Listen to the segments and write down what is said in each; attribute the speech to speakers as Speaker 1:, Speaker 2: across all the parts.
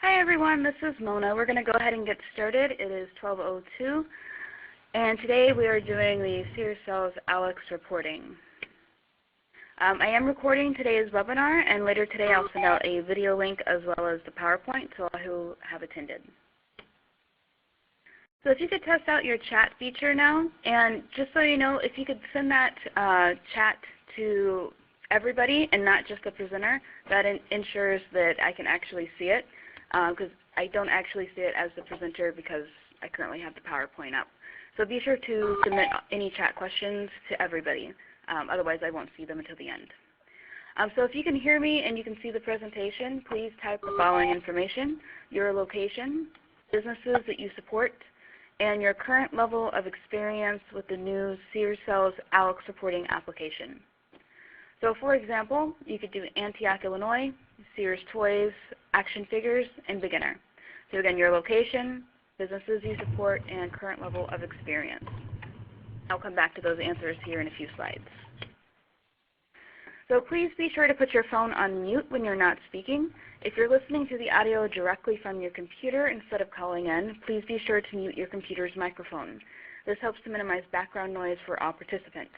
Speaker 1: Hi everyone, this is Mona. We're going to go ahead and get started. It is 12:02, and today we are doing the Sears Sales Alex reporting. I am recording today's webinar, and later today I'll send out a video link as well as the PowerPoint to all who have attended. So if you could test out your chat feature now, and just so you know, if you could send that chat to everybody and not just the presenter, that ensures that I can actually see it, because I don't actually see it as the presenter because I currently have the PowerPoint up. So be sure to submit any chat questions to everybody. Otherwise, I won't see them until the end. So if you can hear me and you can see the presentation, please type the following information: your location, businesses that you support, and your current level of experience with the new Sears Sales Alex reporting application. So for example, you could do Antioch, Illinois, Sears Toys, action figures, and beginner. So again, your location, businesses you support, and current level of experience. I'll come back to those answers here in a few slides. So please be sure to put your phone on mute when you're not speaking. If you're listening to the audio directly from your computer instead of calling in, please be sure to mute your computer's microphone. This helps to minimize background noise for all participants.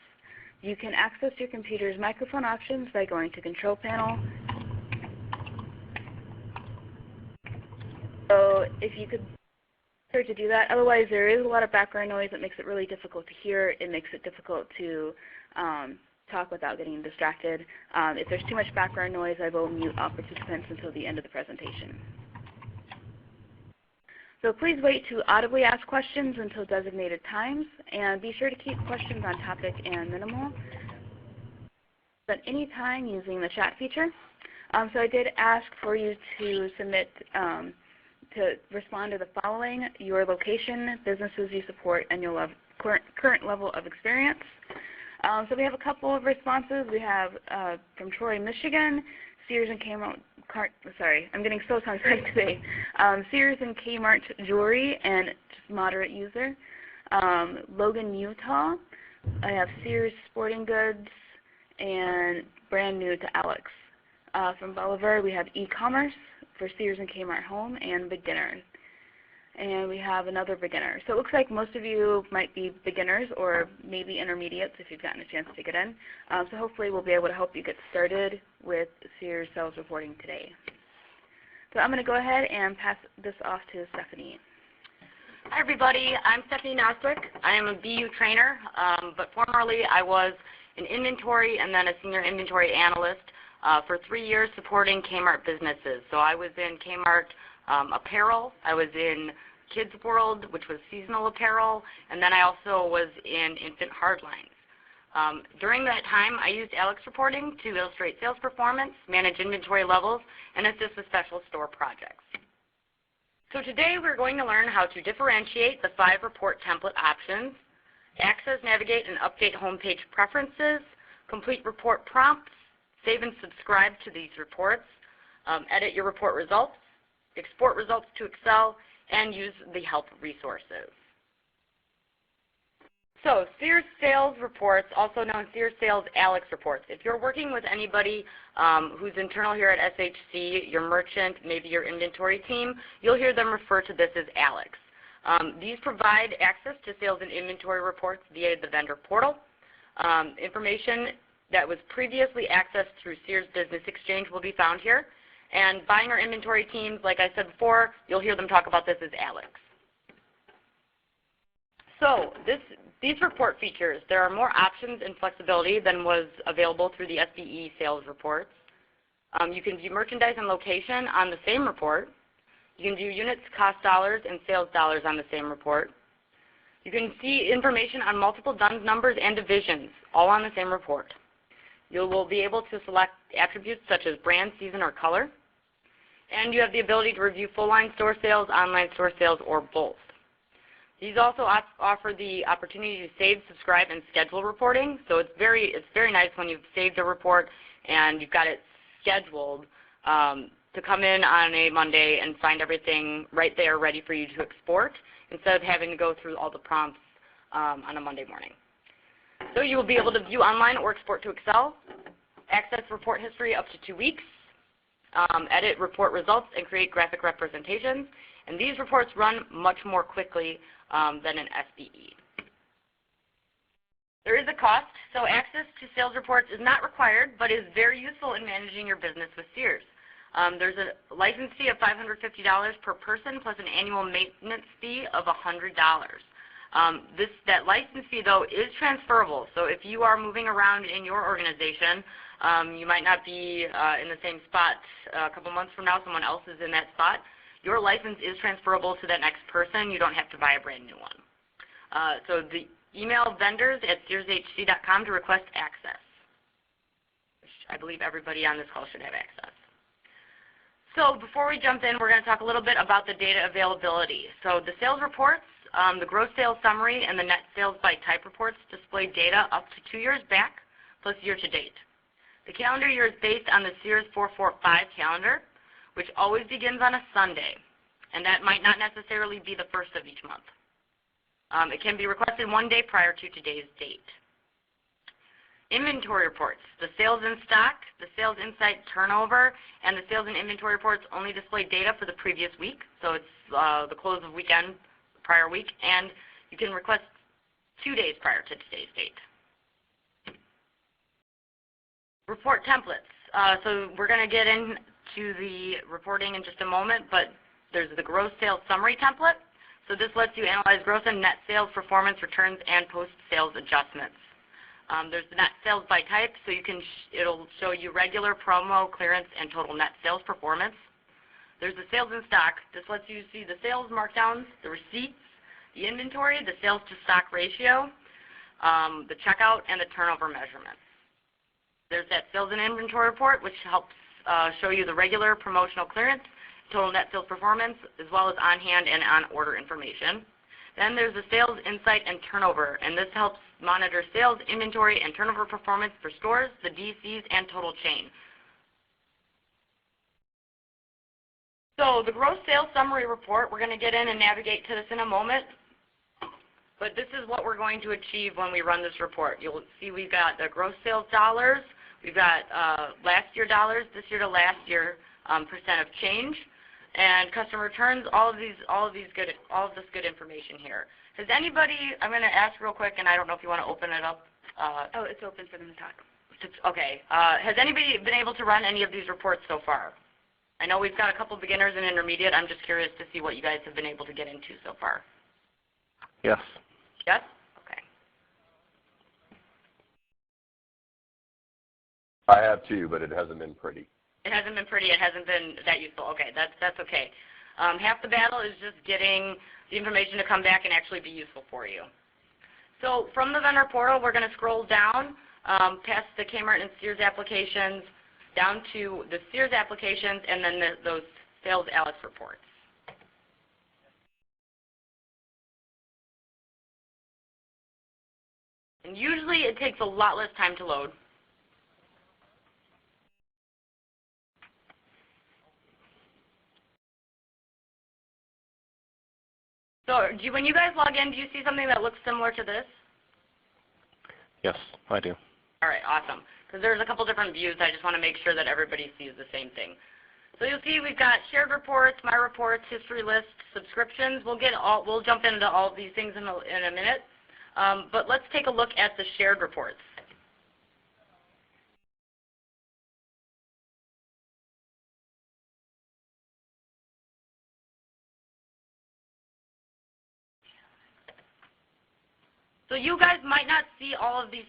Speaker 1: You can access your computer's microphone options by going to Control Panel. So if you could start to do that. Otherwise, there is a lot of background noise that makes it really difficult to hear. It makes it difficult to talk without getting distracted. If there's too much background noise, I will mute all participants until the end of the presentation. So please wait to audibly ask questions until designated times, and be sure to keep questions on topic and minimal at any time using the chat feature. So I did ask for you to submit, to respond to the following: your location, businesses you support, and your current level of experience. So we have a couple of responses. We have from Troy, Michigan, Sears and Kmart. Sorry, I'm getting so tongue-tied today. Sears and Kmart jewelry and just moderate user. Logan, Utah. I have Sears sporting goods and brand new to Alex. From Bolivar, we have e-commerce for Sears and Kmart home and beginner. And we have another beginner. So it looks like most of you might be beginners or maybe intermediates if you've gotten a chance to get in. So hopefully we'll be able to help you get started with Sears Sales Reporting today. So I'm going to go ahead and pass this off to Stephanie.
Speaker 2: Hi everybody, I'm Stephanie Noswick. I am a BU trainer, but formerly I was an inventory and then a senior inventory analyst for 3 years supporting Kmart businesses. So I was in Kmart apparel, I was in Kids World, which was seasonal apparel, and then I also was in infant hardlines. During that time, I used Alex reporting to illustrate sales performance, manage inventory levels, and assist with special store projects. So today we're going to learn how to differentiate the 5 report template options, access, navigate, and update homepage preferences, complete report prompts, save and subscribe to these reports, edit your report results, export results to Excel, and use the help resources. So Sears Sales Reports, also known as Sears Sales Alex Reports. If you're working with anybody who's internal here at SHC, your merchant, maybe your inventory team, you'll hear them refer to this as Alex. These provide access to sales and inventory reports via the vendor portal. Information that was previously accessed through Sears Business Exchange will be found here. And buying or inventory teams, like I said before, you'll hear them talk about this as Alex. So these report features, there are more options and flexibility than was available through the SBE sales reports. You can view merchandise and location on the same report. You can view units, cost dollars, and sales dollars on the same report. You can see information on multiple DUNS numbers and divisions, all on the same report. You will be able to select attributes such as brand, season, or color. And you have the ability to review full-line store sales, online store sales, or both. These also offer the opportunity to save, subscribe, and schedule reporting. So it's very nice when you've saved a report and you've got it scheduled to come in on a Monday and find everything right there ready for you to export instead of having to go through all the prompts on a Monday morning. So you will be able to view online or export to Excel, access report history up to 2 weeks, edit report results, and create graphic representations. And these reports run much more quickly than an SBE. There is a cost, so access to sales reports is not required, but is very useful in managing your business with Sears. There's a license fee of $550 per person plus an annual maintenance fee of $100. That license fee, though, is transferable. So if you are moving around in your organization, you might not be in the same spot a couple months from now. Someone else is in that spot. Your license is transferable to that next person. You don't have to buy a brand new one. So email vendors@searshc.com to request access, which I believe everybody on this call should have access. So before we jump in, we're going to talk a little bit about the data availability. So the sales reports, the gross sales summary, and the net sales by type reports display data up to 2 years back plus year to date. The calendar year is based on the Sears 445 calendar, which always begins on a Sunday, and that might not necessarily be the first of each month. It can be requested 1 day prior to today's date. Inventory reports. The sales in stock, the sales insight turnover, and the sales and inventory reports only display data for the previous week. So it's the close of weekend, prior week, and you can request 2 days prior to today's date. Report templates. So we're going to get into the reporting in just a moment, but there's the gross sales summary template. So this lets you analyze gross and net sales performance, returns, and post-sales adjustments. There's the net sales by type, so it'll show you regular, promo, clearance, and total net sales performance. There's the sales in stock. This lets you see the sales markdowns, the receipts, the inventory, the sales to stock ratio, the checkout, and the turnover measurements. There's that sales and inventory report, which helps show you the regular, promotional, clearance, total net sales performance, as well as on-hand and on-order information. Then there's the sales insight and turnover, and this helps monitor sales, inventory, and turnover performance for stores, the DCs, and total chain. So the gross sales summary report, we're going to get in and navigate to this in a moment, but this is what we're going to achieve when we run this report. You'll see we've got the gross sales dollars, we've got last year dollars, this year to last year, percent of change, and customer returns, all of this good information here. Has anybody, I'm going to ask real quick, and I don't know if you want to open it up.
Speaker 1: Oh, it's open for them to talk.
Speaker 2: Okay. Has anybody been able to run any of these reports so far? I know we've got a couple beginners and intermediate. I'm just curious to see what you guys have been able to get into so far.
Speaker 3: Yes.
Speaker 2: Yes? Okay.
Speaker 4: I have too, but it hasn't been pretty.
Speaker 2: It hasn't been pretty. It hasn't been that useful. Okay, that's okay. Half the battle is just getting the information to come back and actually be useful for you. So from the vendor portal, we're going to scroll down past the Kmart and Sears applications, down to the Sears applications, and then those sales Alex reports. And usually it takes a lot less time to load. So when you guys log in, do you see something that looks similar to this?
Speaker 3: Yes, I do.
Speaker 2: All right, awesome. Because there's a couple different views. I just want to make sure that everybody sees the same thing. So you'll see we've got shared reports, my reports, history lists, subscriptions. We'll jump into all of these things in a minute. But let's take a look at the shared reports. So you guys might not see all of these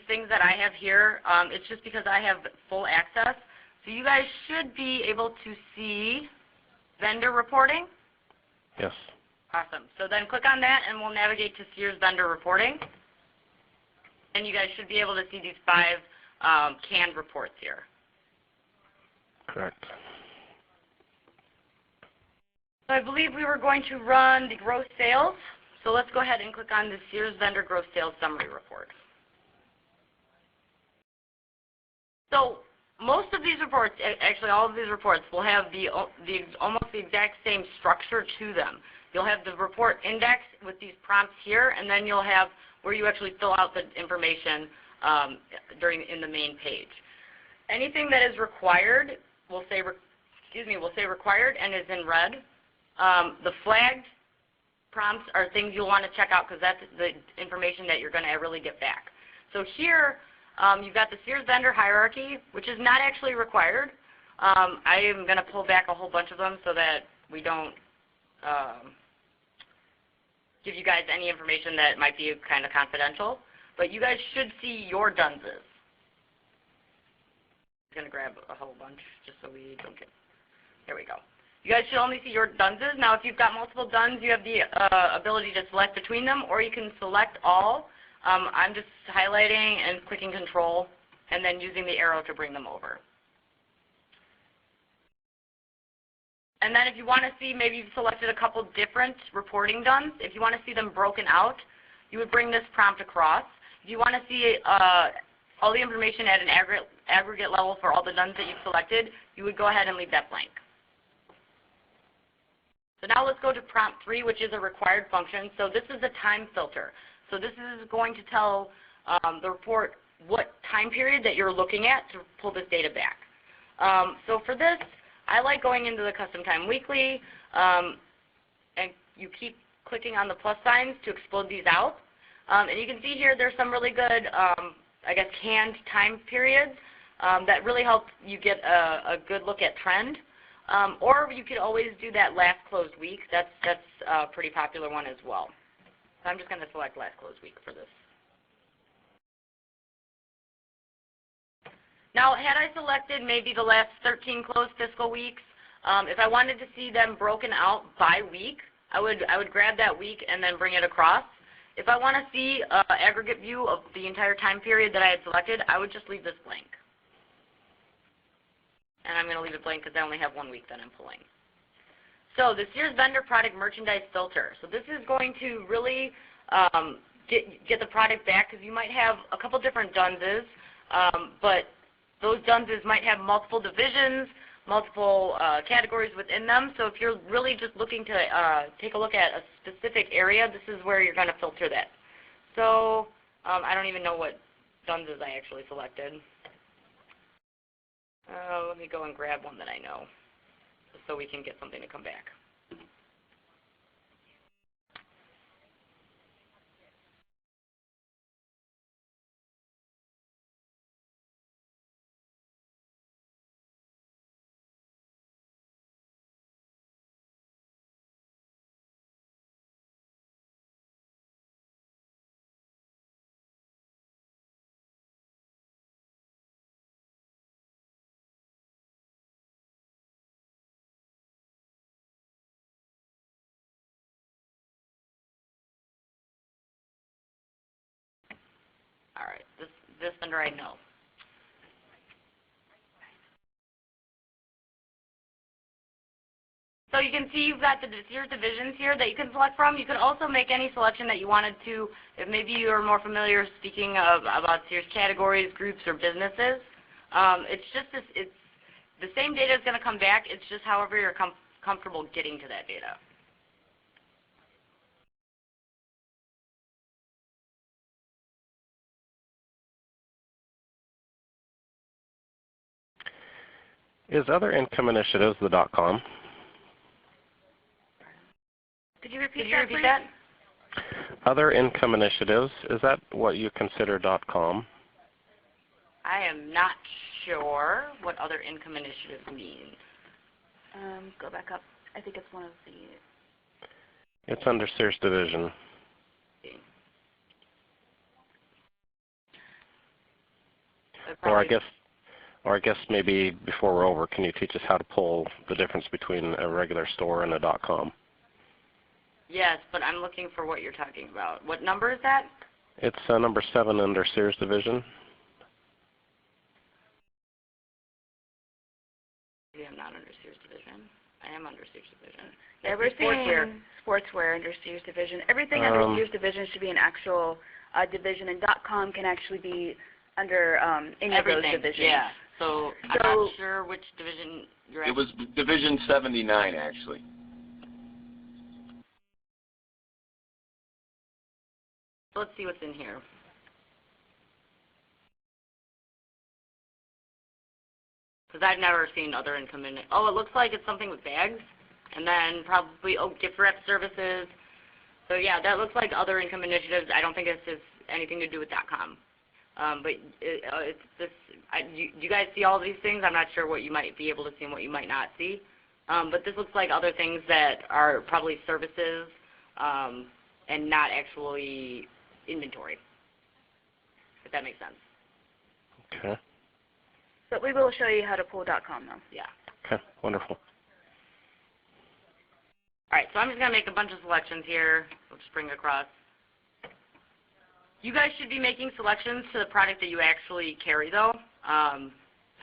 Speaker 2: things that I have here. It's just because I have full access. So you guys should be able to see vendor reporting.
Speaker 3: Yes.
Speaker 2: Awesome. So then click on that and we'll navigate to Sears vendor reporting. And you guys should be able to see these 5 canned reports here.
Speaker 3: Correct.
Speaker 2: So I believe we were going to run the gross sales. So let's go ahead and click on the Sears vendor gross sales summary report. So most of these reports, actually all of these reports, will have almost the exact same structure to them. You'll have the report index with these prompts here, and then you'll have where you actually fill out the information in the main page. Anything that is required will say will say required and is in red. The flagged prompts are things you'll want to check out because that's the information that you're going to really get back. So here, you've got the Sears vendor hierarchy, which is not actually required. I am going to pull back a whole bunch of them so that we don't give you guys any information that might be kind of confidential. But you guys should see your dunces. I'm going to grab a whole bunch just so we don't get, there we go. You guys should only see your dunces. Now if you've got multiple duns, you have the ability to select between them, or you can select all. I'm just highlighting and clicking control and then using the arrow to bring them over. And then if you want to see, maybe you've selected a couple different reporting duns. If you want to see them broken out, you would bring this prompt across. If you want to see all the information at an aggregate level for all the duns that you've selected, you would go ahead and leave that blank. So now let's go to prompt 3, which is a required function. So this is a time filter. So this is going to tell the report what time period that you're looking at to pull this data back. So for this, I like going into the custom time weekly, and you keep clicking on the plus signs to explode these out. And you can see here there's some really good, I guess, canned time periods that really help you get a good look at trend. Or you could always do that last closed week. That's a pretty popular one as well. So I'm just going to select last closed week for this. Now, had I selected maybe the last 13 closed fiscal weeks, if I wanted to see them broken out by week, I would grab that week and then bring it across. If I want to see an aggregate view of the entire time period that I had selected, I would just leave this blank. And I'm going to leave it blank because I only have 1 week that I'm pulling. So the Sears vendor product merchandise filter. So this is going to really get the product back because you might have a couple different dunses, but those dunses might have multiple divisions, multiple categories within them. So if you're really just looking to take a look at a specific area, this is where you're going to filter that. So I don't even know what dunses I actually selected. Let me go and grab one that I know just so we can get something to come back. All right, this vendor I know. So you can see you've got the Sears divisions here that you can select from. You can also make any selection that you wanted to, if maybe you're more familiar speaking about Sears categories, groups, or businesses. It's just this, it's the same data is going to come back. It's just however you're comfortable getting to that data.
Speaker 3: Is other income initiatives the .com?
Speaker 1: Could you repeat
Speaker 2: that, please?
Speaker 3: Other income initiatives, is that what you consider .com?
Speaker 2: I am not sure what other income initiatives mean.
Speaker 1: Go back up. I think it's one of the...
Speaker 3: It's under Sears Division. Or I guess maybe before we're over, can you teach us how to pull the difference between a regular store and a .com?
Speaker 2: Yes, but I'm looking for what you're talking about. What number is that?
Speaker 3: It's number 7 under Sears Division.
Speaker 2: Maybe I'm not under Sears Division. I am under Sears Division.
Speaker 1: Yeah, we're seeing sportswear under Sears Division. Everything under Sears Division should be an actual division, and .com can actually be under any of those divisions.
Speaker 2: Yeah. So I'm not sure which division you're at.
Speaker 4: It was Division 79, actually.
Speaker 2: Let's see what's in here. Because I've never seen other income in it. Oh, it looks like it's something with bags, and then probably, oh, gift wrap services. So yeah, that looks like other income initiatives. I don't think this has anything to do with .com. But it's this. You guys see all these things? I'm not sure what you might be able to see and what you might not see. But this looks like other things that are probably services and not actually inventory, if that makes sense.
Speaker 3: Okay.
Speaker 1: But we will show you how to pull .com though.
Speaker 2: Yeah.
Speaker 3: Okay, wonderful.
Speaker 2: All right, so I'm just going to make a bunch of selections here. We'll just bring it across. You guys should be making selections to the product that you actually carry, though.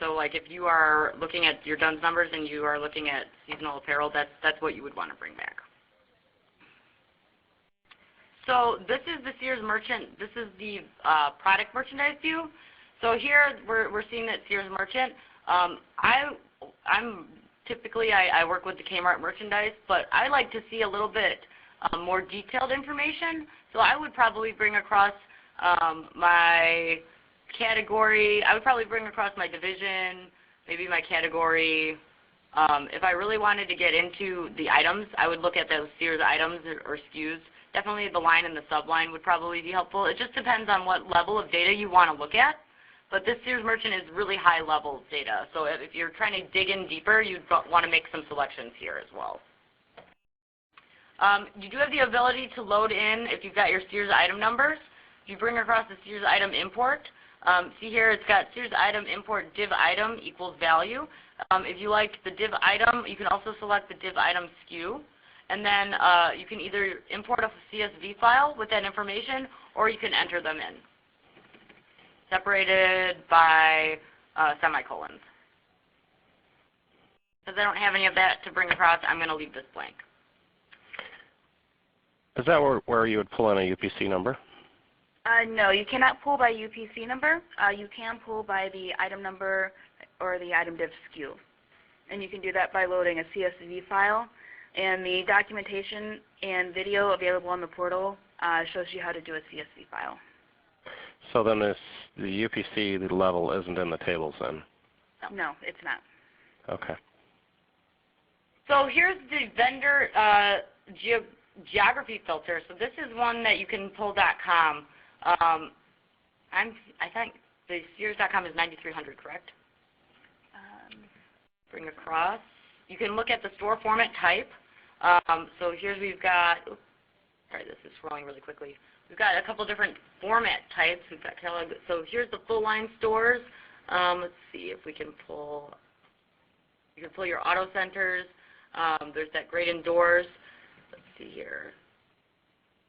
Speaker 2: So, like, if you are looking at your DUNS numbers and you are looking at seasonal apparel, that's what you would want to bring back. So this is the Sears Merchant. This is the product merchandise view. So here we're seeing that Sears Merchant. I'm typically I work with the Kmart merchandise, but I like to see a little bit more detailed information. So I would probably bring across my category. I would probably bring across my division, maybe my category. If I really wanted to get into the items, I would look at those Sears items or SKUs. Definitely the line and the subline would probably be helpful. It just depends on what level of data you want to look at. But this Sears Merchant is really high level data. So if you're trying to dig in deeper, you'd want to make some selections here as well. You do have the ability to load in if you've got your Sears item numbers. If you bring across the Sears item import, see here it's got Sears item import div item equals value. If you like the div item, you can also select the div item SKU. And then you can either import a CSV file with that information, or you can enter them in, separated by semicolons. Because I don't have any of that to bring across, I'm going to leave this blank.
Speaker 3: Is that where you would pull in a UPC number?
Speaker 1: No, you cannot pull by UPC number. You can pull by the item number or the item div SKU. And you can do that by loading a CSV file. And the documentation and video available on the portal shows you how to do a CSV file.
Speaker 3: So then the UPC level isn't in the tables then?
Speaker 1: No, it's not.
Speaker 3: Okay.
Speaker 2: So here's the vendor geography filter. So this is one that you can pull .com. I think the Sears.com is 9300, correct? Bring across. You can look at the store format type. So here's we've got, oops, sorry, this is scrolling really quickly. We've got a couple different format types. We've got catalog. So here's the full line stores. Let's see if we can pull. You can pull your auto centers. There's that great indoors. Let's see here.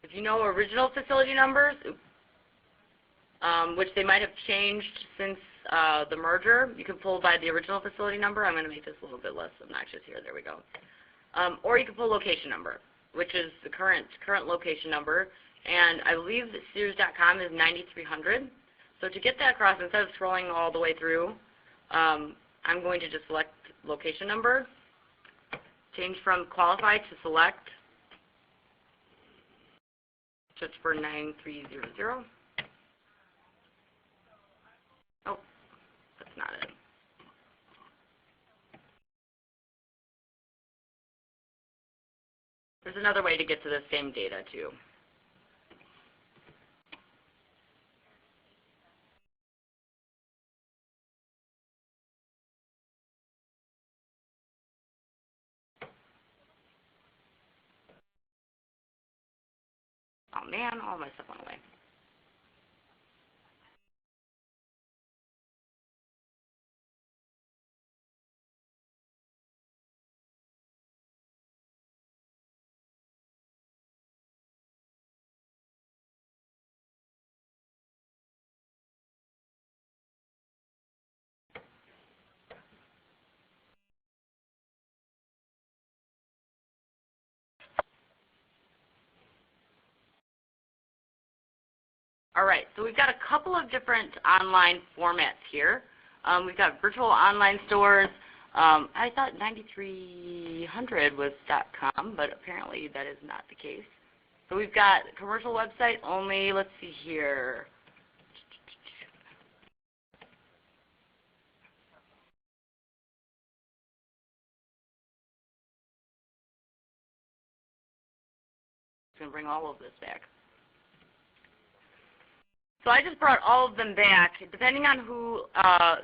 Speaker 2: If you know original facility numbers, which they might have changed since the merger, you can pull by the original facility number. I'm going to make this a little bit less obnoxious here. There we go. Or you can pull location number, which is the current location number. And I believe that Sears.com is 9300. So to get that across, instead of scrolling all the way through, I'm going to just select location number, change from qualified to select, just for 9300. Oh, that's not it. There's another way to get to the same data too. Oh man, all my stuff went away. All right, so we've got a couple of different online formats here. We've got virtual online stores. I thought 9300 was .com, but apparently that is not the case. So we've got commercial website only. Let's see here. going to bring all of this back. So I just brought all of them back, depending on who,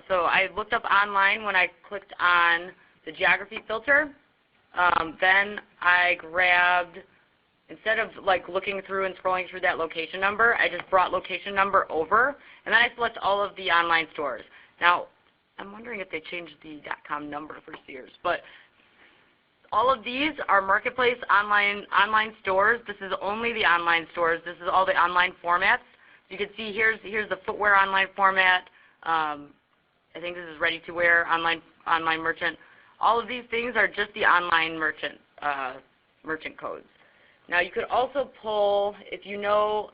Speaker 2: so I looked up online when I clicked on the geography filter. Then I grabbed, instead of like looking through and scrolling through that location number, I just brought location number over, and then I select all of the online stores. Now, I'm wondering if they changed the .com number for Sears, but all of these are marketplace online stores. This is only the online stores. This is all the online formats. You can see here's the footwear online format. I think this is ready-to-wear online merchant. All of these things are just the online merchant codes. Now you could also pull, if you know,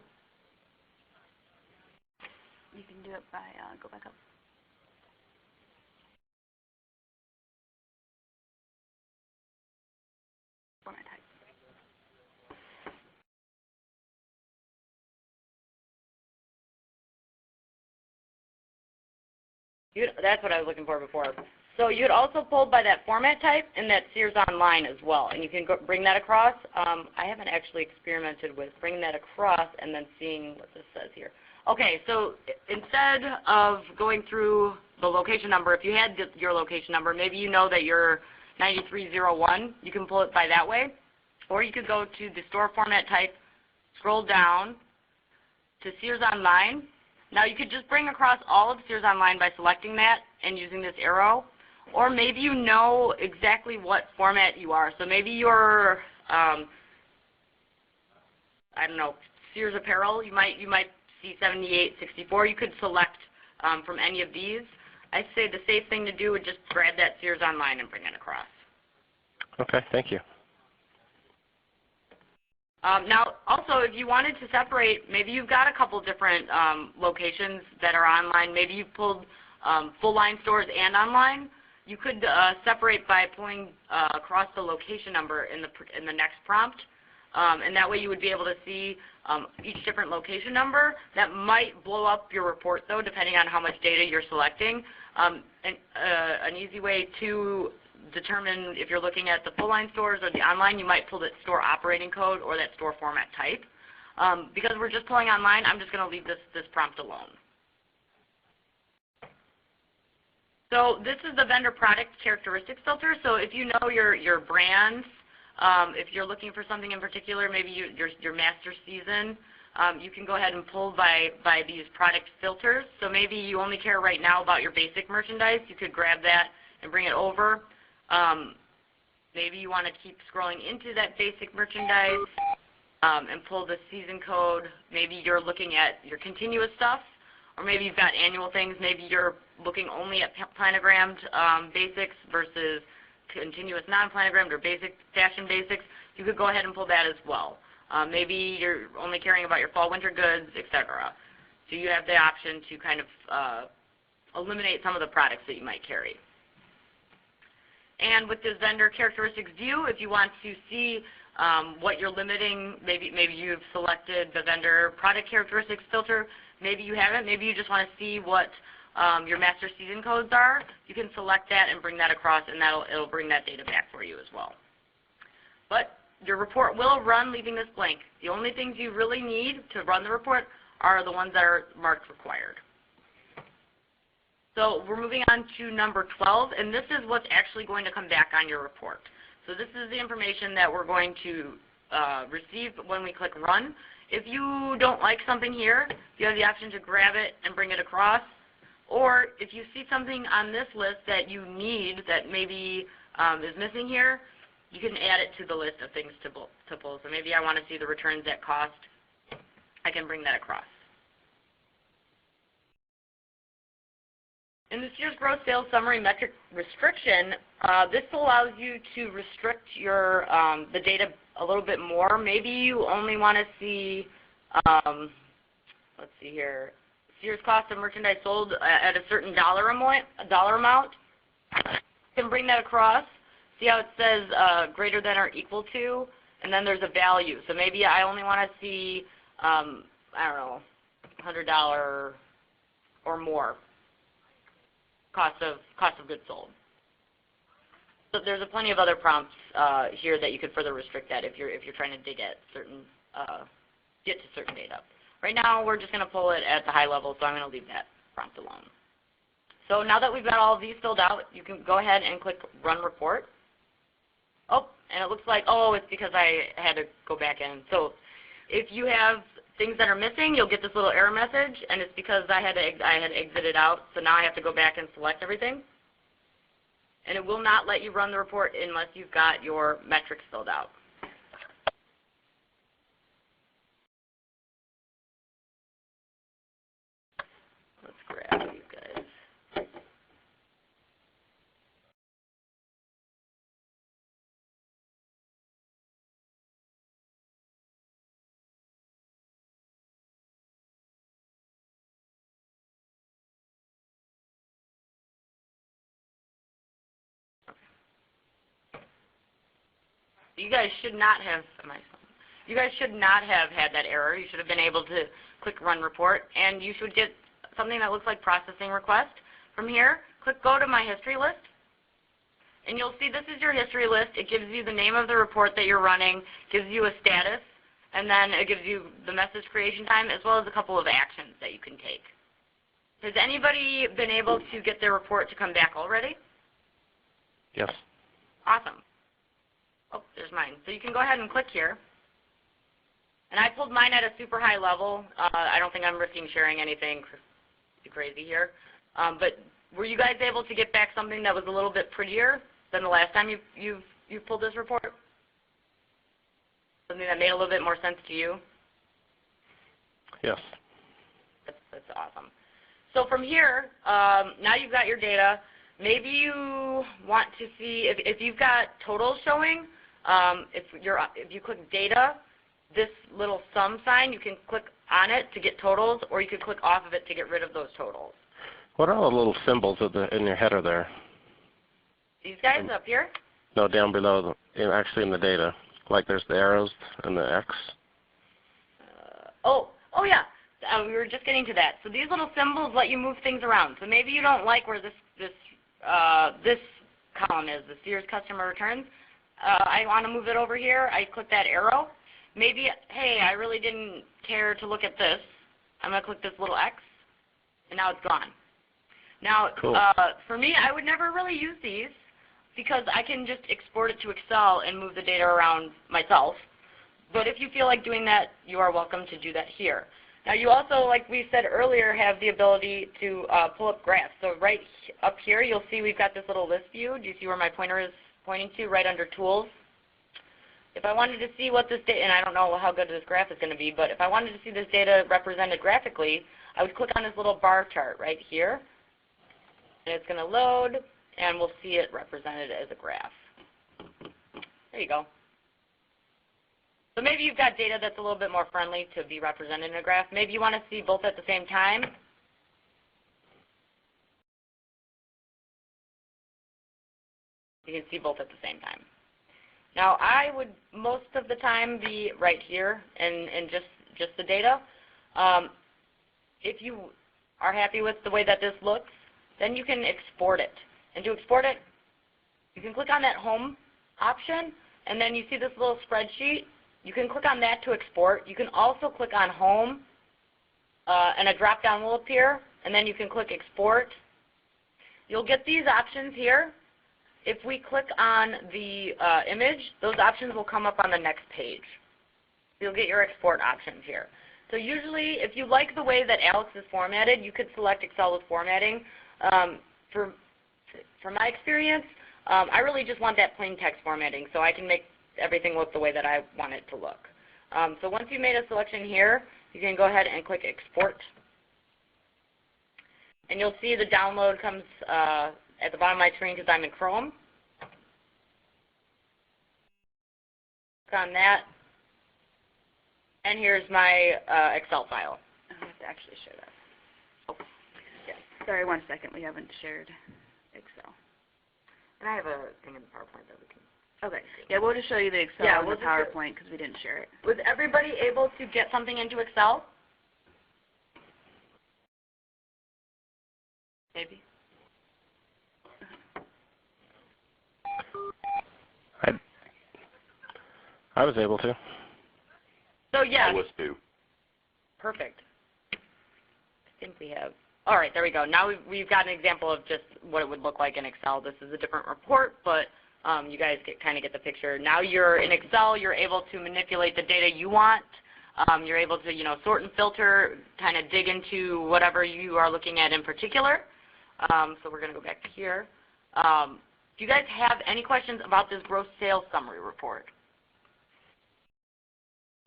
Speaker 2: you can do it by, go back up. Format type. That's what I was looking for before. So you would also pull by that format type and that Sears Online as well, and you can bring that across. I haven't actually experimented with bringing that across and then seeing what this says here. Okay, so instead of going through the location number, if you had your location number, maybe you know that you're 9301, you can pull it by that way. Or you could go to the store format type, scroll down to Sears Online. Now you could just bring across all of Sears Online by selecting that and using this arrow. Or maybe you know exactly what format you are. So maybe you're, I don't know, Sears Apparel. You might see 7864. You could select from any of these. I'd say the safe thing to do would just grab that Sears Online and bring it across.
Speaker 3: Okay, thank you.
Speaker 2: Now, also, if you wanted to separate, maybe you've got a couple different locations that are online. Maybe you've pulled full-line stores and online. You could separate by pulling across the location number in the next prompt, and that way you would be able to see each different location number. That might blow up your report, though, depending on how much data you're selecting. An easy way to determine if you're looking at the full-line stores or the online, you might pull that store operating code or that store format type. Because we're just pulling online, I'm just going to leave this prompt alone. So this is the vendor product characteristics filter. So if you know your brands, if you're looking for something in particular, maybe your master season, you can go ahead and pull by these product filters. So maybe you only care right now about your basic merchandise. You could grab that and bring it over. Maybe you want to keep scrolling into that basic merchandise and pull the season code. Maybe you're looking at your continuous stuff, or maybe you've got annual things. Maybe you're looking only at planogrammed basics versus continuous non-planogrammed or basic fashion basics. You could go ahead and pull that as well. Maybe you're only caring about your fall-winter goods, etc. So you have the option to kind of eliminate some of the products that you might carry. And with this vendor characteristics view, if you want to see what you're limiting, maybe you've selected the vendor product characteristics filter, maybe you haven't, maybe you just want to see what your master season codes are, you can select that and bring that across, and it'll bring that data back for you as well. But your report will run leaving this blank. The only things you really need to run the report are the ones that are marked required. So we're moving on to number 12, and this is what's actually going to come back on your report. So this is the information that we're going to receive when we click Run. If you don't like something here, you have the option to grab it and bring it across. Or if you see something on this list that you need that maybe is missing here, you can add it to the list of things to pull. So maybe I want to see the returns at cost. I can bring that across. In the Sears Gross Sales Summary Metric Restriction, this allows you to restrict your the data a little bit more. Maybe you only want to see, let's see here, Sears cost of merchandise sold at a certain dollar amount. You can bring that across. See how it says greater than or equal to, and then there's a value. So maybe I only want to see, I don't know, $100 or more. Cost of goods sold. So there's plenty of other prompts here that you could further restrict that if you're trying to dig at certain get to certain data. Right now, we're just going to pull it at the high level, so I'm going to leave that prompt alone. So now that we've got all of these filled out, you can go ahead and click Run Report. Oh, and it looks like, oh, it's because I had to go back in. So if you have things that are missing, you'll get this little error message, and it's because I had exited out, so now I have to go back and select everything. And it will not let you run the report unless you've got your metrics filled out. Let's grab you guys. You guys should not have. You guys should not have had that error. You should have been able to click Run Report, and you should get something that looks like Processing Request. From here, click Go to My History List, and you'll see this is your history list. It gives you the name of the report that you're running, gives you a status, and then it gives you the message creation time as well as a couple of actions that you can take. Has anybody been able to get their report to come back already?
Speaker 3: Yes.
Speaker 2: Awesome. Oh, there's mine. So you can go ahead and click here. And I pulled mine at a super high level. I don't think I'm risking sharing anything too crazy here. But were you guys able to get back something that was a little bit prettier than the last time you pulled this report? Something that made a little bit more sense to you?
Speaker 3: Yes.
Speaker 2: That's awesome. So from here, now you've got your data. Maybe you want to see if you've got totals showing. If you click Data, this little sum sign, you can click on it to get totals, or you could click off of it to get rid of those totals.
Speaker 3: What are the little symbols in your header there?
Speaker 2: These guys up here?
Speaker 3: No, down below, actually in the data. Like there's the arrows and the X.
Speaker 2: Oh yeah. We were just getting to that. So these little symbols let you move things around. So maybe you don't like where this column is, the Sears customer returns. I want to move it over here. I click that arrow. Maybe, hey, I really didn't care to look at this. I'm going to click this little X, and now it's gone. Now,
Speaker 3: cool.
Speaker 2: For me, I would never really use these because I can just export it to Excel and move the data around myself. But if you feel like doing that, you are welcome to do that here. Now, you also, like we said earlier, have the ability to pull up graphs. So right up here, you'll see we've got this little list view. Do you see where my pointer is pointing to? Right under Tools. If I wanted to see what this data, and I don't know how good this graph is going to be, but if I wanted to see this data represented graphically, I would click on this little bar chart right here. And it's going to load, and we'll see it represented as a graph. There you go. So maybe you've got data that's a little bit more friendly to be represented in a graph. Maybe you want to see both at the same time. You can see both at the same time. Now, I would most of the time be right here and just the data. If you are happy with the way that this looks, then you can export it. And to export it, you can click on that Home option, and then you see this little spreadsheet. You can click on that to export. You can also click on Home, and a drop-down will appear, and then you can click Export. You'll get these options here. If we click on the image, those options will come up on the next page. You'll get your export options here. So usually, if you like the way that Alex is formatted, you could select Excel with formatting. From my experience, I really just want that plain text formatting, so I can make everything look the way that I want it to look. So once you've made a selection here, you can go ahead and click Export. And you'll see the download comes at the bottom of my screen because I'm in Chrome. Click on that. And here's my Excel file.
Speaker 1: I have to actually share that. Oh, yeah. Sorry, 1 second. We haven't shared Excel.
Speaker 2: And I have a thing in the PowerPoint that we can.
Speaker 1: Okay. Yeah, we'll just show you the Excel and the PowerPoint because we didn't share it.
Speaker 2: Was everybody able to get something into Excel? Maybe.
Speaker 3: I was able to.
Speaker 2: So yeah.
Speaker 4: I was too.
Speaker 2: Perfect. I think we have. All right, there we go. Now we've got an example of just what it would look like in Excel. This is a different report, but you guys kind of get the picture. Now you're in Excel. You're able to manipulate the data you want. You're able to, sort and filter, kind of dig into whatever you are looking at in particular. So we're going to go back here. Do you guys have any questions about this gross sales summary report?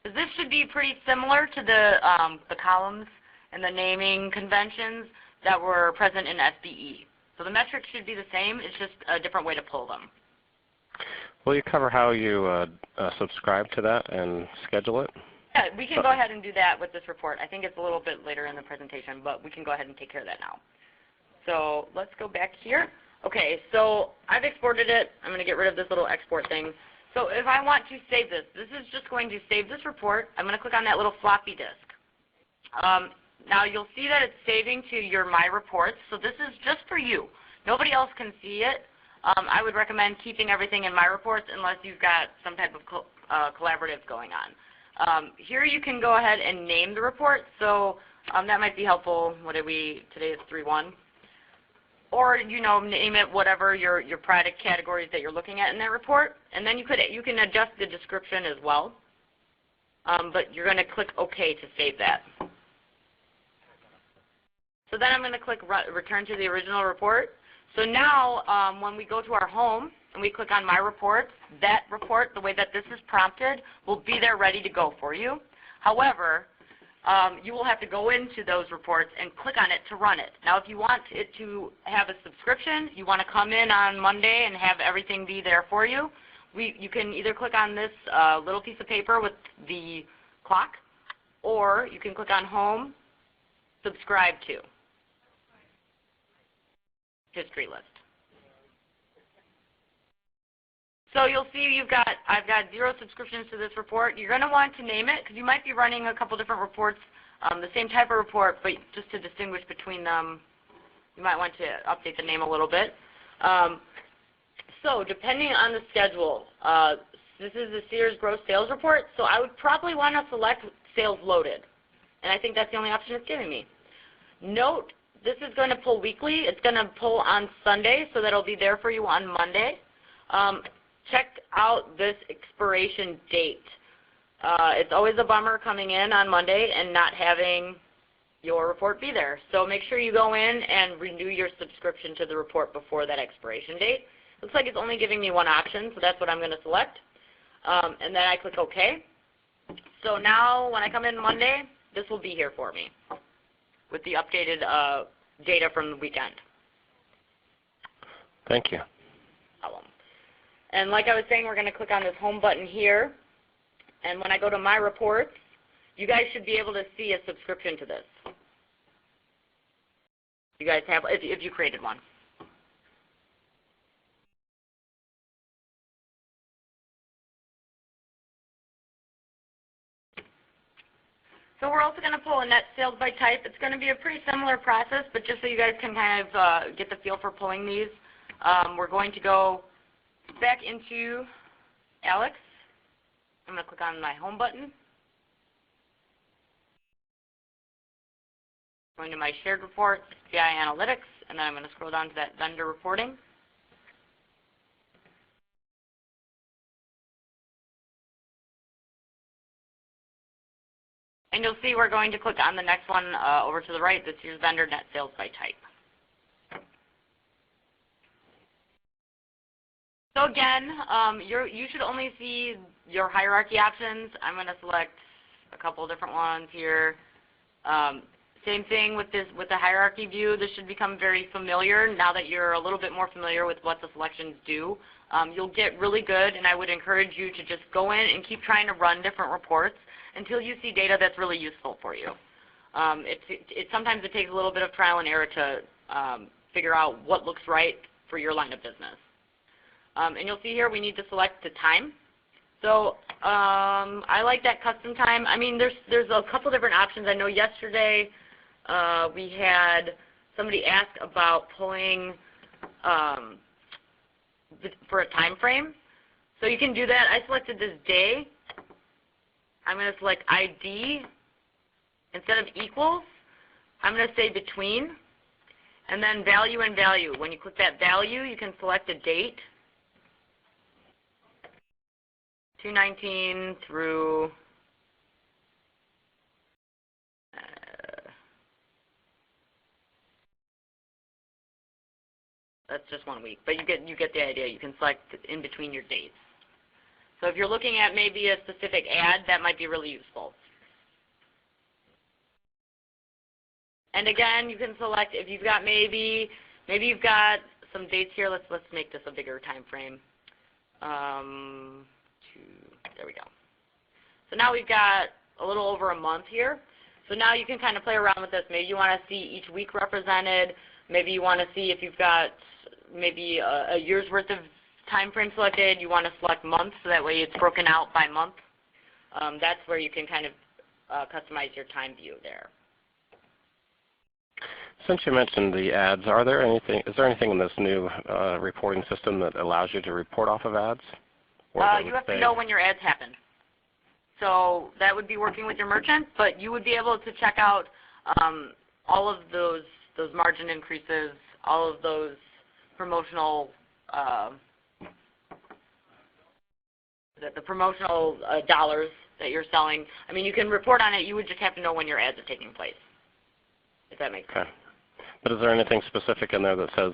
Speaker 2: This should be pretty similar to the columns and the naming conventions that were present in SBE. So the metrics should be the same. It's just a different way to pull them.
Speaker 3: Will you cover how you subscribe to that and schedule it?
Speaker 2: Yeah, we can go ahead and do that with this report. I think it's a little bit later in the presentation, but we can go ahead and take care of that now. So let's go back here. Okay, so I've exported it. I'm going to get rid of this little export thing. So if I want to save this, this is just going to save this report. I'm going to click on that little floppy disk. Now you'll see that it's saving to your My Reports. So this is just for you. Nobody else can see it. I would recommend keeping everything in My Reports unless you've got some type of collaborative going on. Here you can go ahead and name the report. So that might be helpful. What did we, today is 3-1. Or, name it whatever your product categories that you're looking at in that report. And then you can adjust the description as well. But you're going to click OK to save that. So then I'm going to click Return to the original report. So now when we go to our home and we click on My Reports, that report, the way that this is prompted, will be there ready to go for you. However, you will have to go into those reports and click on it to run it. Now if you want it to have a subscription, you want to come in on Monday and have everything be there for you, you can either click on this little piece of paper with the clock, or you can click on Home, Subscribe to, History List. So you'll see I've got 0 subscriptions to this report. You're going to want to name it because you might be running a couple different reports, the same type of report, but just to distinguish between them, you might want to update the name a little bit. So depending on the schedule, this is the Sears Gross Sales Report, so I would probably want to select Sales Loaded, and I think that's the only option it's giving me. Note, this is going to pull weekly. It's going to pull on Sunday, so that'll be there for you on Monday. Check out this expiration date. It's always a bummer coming in on Monday and not having your report be there. So make sure you go in and renew your subscription to the report before that expiration date. Looks like it's only giving me one option, so that's what I'm going to select. And then I click OK. So now when I come in Monday, this will be here for me with the updated data from the weekend.
Speaker 3: Thank you.
Speaker 2: And like I was saying, we're going to click on this Home button here. And when I go to My Reports, you guys should be able to see a subscription to this. You guys have, if you created one. So we're also going to pull a net sales by type. It's going to be a pretty similar process, but just so you guys can kind of get the feel for pulling these, we're going to go back into Alex. I'm going to click on my Home button. Going to my Shared Reports, BI Analytics, and then I'm going to scroll down to that Vendor Reporting. And you'll see we're going to click on the next one over to the right. This here's Vendor Net Sales by Type. So again, you should only see your hierarchy options. I'm going to select a couple different ones here. Same thing with the hierarchy view. This should become very familiar now that you're a little bit more familiar with what the selections do. You'll get really good, and I would encourage you to just go in and keep trying to run different reports until you see data that's really useful for you. Sometimes it takes a little bit of trial and error to figure out what looks right for your line of business. And you'll see here we need to select the time. So I like that custom time. I mean, there's a couple different options. I know yesterday we had somebody ask about pulling for a time frame. So you can do that. I selected this day. I'm going to select ID. Instead of equals, I'm going to say between, and then value and value. When you click that value, you can select a date, 2/19 through that's just 1 week, but you get the idea. You can select in between your dates. So if you're looking at maybe a specific ad, that might be really useful. And again, you can select if you've got maybe you've got some dates here. Let's make this a bigger time frame. There we go. So now we've got a little over a month here. So now you can kind of play around with this. Maybe you want to see each week represented. Maybe you want to see if you've got maybe a year's worth of time frame selected. You want to select months, so that way it's broken out by month. That's where you can kind of customize your time view there.
Speaker 3: Since you mentioned the ads, is there anything in this new reporting system that allows you to report off of ads?
Speaker 2: You have to know when your ads happen. So that would be working with your merchant, but you would be able to check out all of those margin increases, all of those promotional the promotional dollars that you're selling. I mean, you can report on it. You would just have to know when your ads are taking place, if that makes sense.
Speaker 3: But is there anything specific in there that says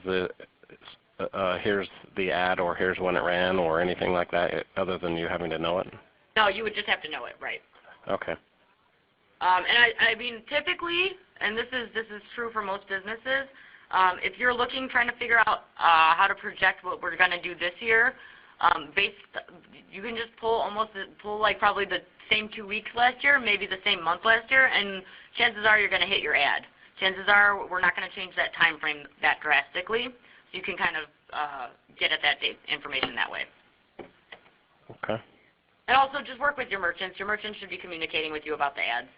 Speaker 3: here's the ad or here's when it ran or anything like that, other than you having to know it?
Speaker 2: No, you would just have to know it, right?
Speaker 3: Okay.
Speaker 2: And I mean, typically, and this is true for most businesses, if you're trying to figure out how to project what we're going to do this year, you can just pull like probably the same 2 weeks last year, maybe the same month last year, and chances are you're going to hit your ad. Chances are we're not going to change that time frame that drastically, so you can kind of get at that date information that way.
Speaker 3: Okay.
Speaker 2: And also just work with your merchants. Your merchants should be communicating with you about the ads.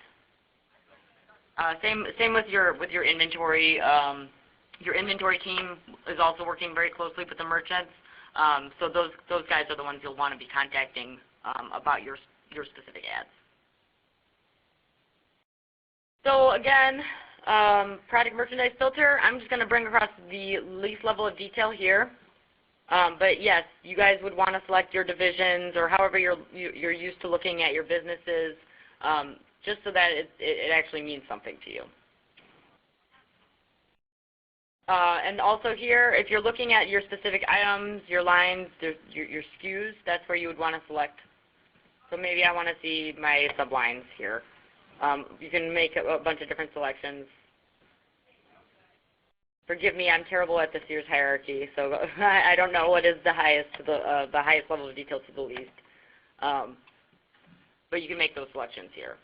Speaker 2: Same with your inventory. Your inventory team is also working very closely with the merchants. So those guys are the ones you'll want to be contacting about your specific ads. So again, product merchandise filter, I'm just going to bring across the least level of detail here. But yes, you guys would want to select your divisions or however you're used to looking at your businesses, just so that it actually means something to you. And also here, if you're looking at your specific items, your lines, your SKUs, that's where you would want to select. So maybe I want to see my sublines here. You can make a bunch of different selections. Forgive me, I'm terrible at the Sears hierarchy, so I don't know what is the highest level of detail to the least. But you can make those selections here.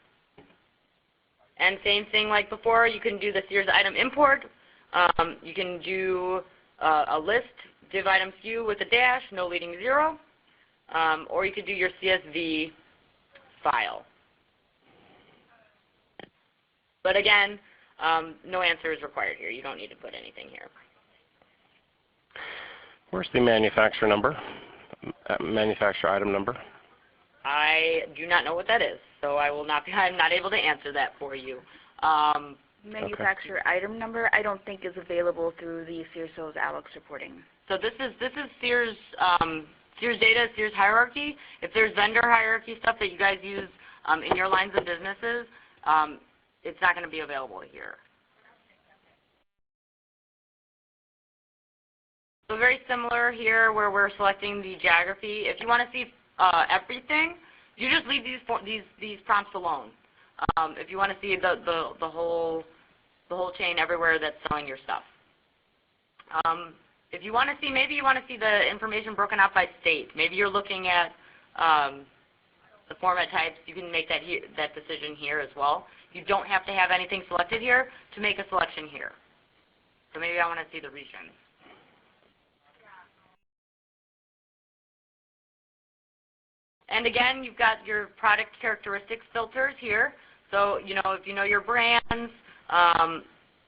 Speaker 2: And same thing like before, you can do the Sears item import. You can do a list, div item SKU with a dash, no leading zero, or you could do your CSV file. But again, no answer is required here. You don't need to put anything here.
Speaker 3: Where's the manufacturer number? Manufacturer item number?
Speaker 2: I do not know what that is, so I'm not able to answer that for you.
Speaker 1: Manufacturer item number, I don't think is available through the Sears Sales Alex reporting.
Speaker 2: So this is Sears Sears data, Sears hierarchy. If there's vendor hierarchy stuff that you guys use in your lines of businesses, it's not going to be available here. So very similar here where we're selecting the geography. If you want to see everything, you just leave these prompts alone. If you want to see the whole chain everywhere that's selling your stuff. If you want to see, maybe you want to see the information broken out by state. Maybe you're looking at the format types. You can make that decision here as well. You don't have to have anything selected here to make a selection here. So maybe I want to see the regions. And again, you've got your product characteristics filters here. So, if you know your brands,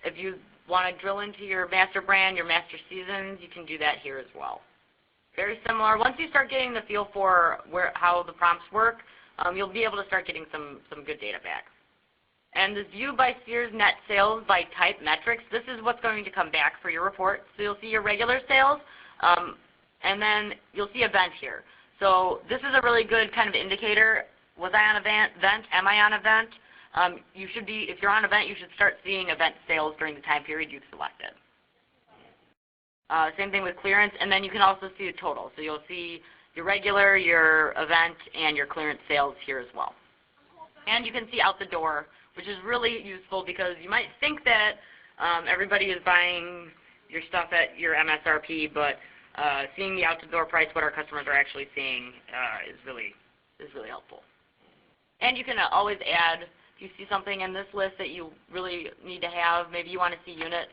Speaker 2: if you want to drill into your master brand, your master seasons, you can do that here as well. Very similar. Once you start getting the feel for how the prompts work, you'll be able to start getting some good data back. And this view by Sears net sales by type metrics, this is what's going to come back for your report. So you'll see your regular sales, and then you'll see event here. So this is a really good kind of indicator. Was I on event? Am I on event? You should be, if you're on event, you should start seeing event sales during the time period you've selected. Same thing with clearance, and then you can also see the total. So you'll see your regular, your event, and your clearance sales here as well. And you can see out the door, which is really useful because you might think that everybody is buying your stuff at your MSRP, but seeing the out-the-door price, what our customers are actually seeing, is really helpful. And you can always add, if you see something in this list that you really need to have, maybe you want to see units,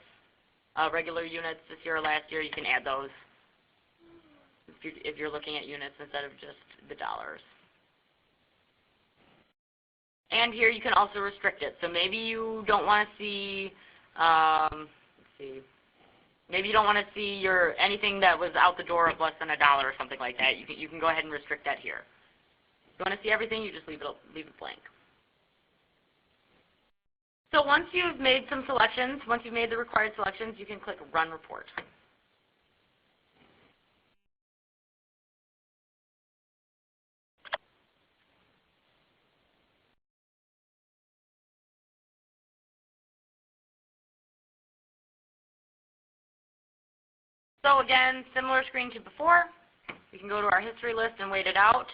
Speaker 2: regular units this year or last year, you can add those if you're looking at units instead of just the dollars. And here you can also restrict it. So maybe you don't want to see, let's see, maybe you don't want to see anything that was out the door of less than $1 or something like that. You can go ahead and restrict that here. If you want to see everything, you just leave it blank. So once you've made some selections, once you've made the required selections, you can click Run Report. So again, similar screen to before. We can go to our history list and wait it out.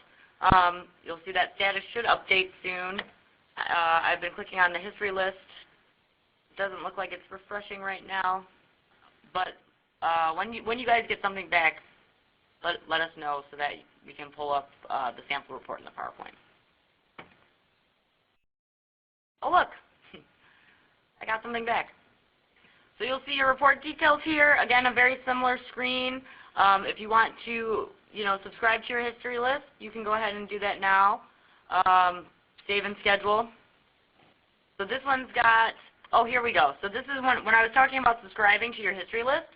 Speaker 2: You'll see that status should update soon. I've been clicking on the history list. It doesn't look like it's refreshing right now. But when you guys get something back, let us know so that we can pull up the sample report in the PowerPoint. Oh look, I got something back. So you'll see your report details here. Again, a very similar screen. If you want to, subscribe to your history list, you can go ahead and do that now. Save and schedule. So this one's got, oh, here we go. So this is when I was talking about subscribing to your history list,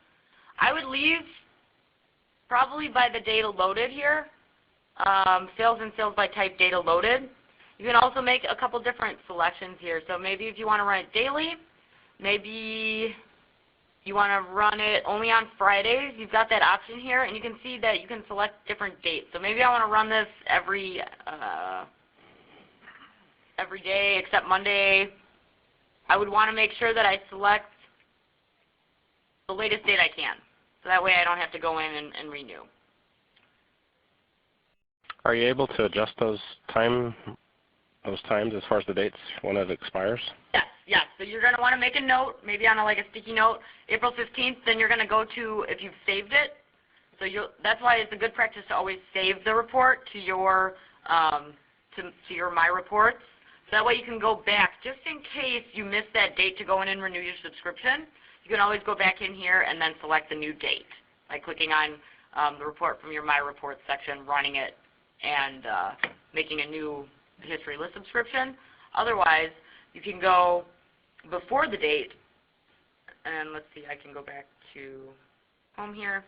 Speaker 2: I would leave probably by the data loaded here, sales and sales by type data loaded. You can also make a couple different selections here. So maybe if you want to run it daily, maybe you want to run it only on Fridays, you've got that option here, and you can see that you can select different dates. So maybe I want to run this every day except Monday. I would want to make sure that I select the latest date I can. So that way I don't have to go in and renew.
Speaker 3: Are you able to adjust those times as far as the dates when it expires?
Speaker 2: Yes. So you're going to want to make a note, maybe on a sticky note, April 15th. Then you're going to go to, if you've saved it. So that's why it's a good practice to always save the report to your your My Reports. So that way you can go back, just in case you missed that date to go in and renew your subscription. You can always go back in here and then select the new date by clicking on the report from your My Reports section, running it, and making a new history list subscription. Otherwise, you can go before the date, and let's see, I can go back to home here.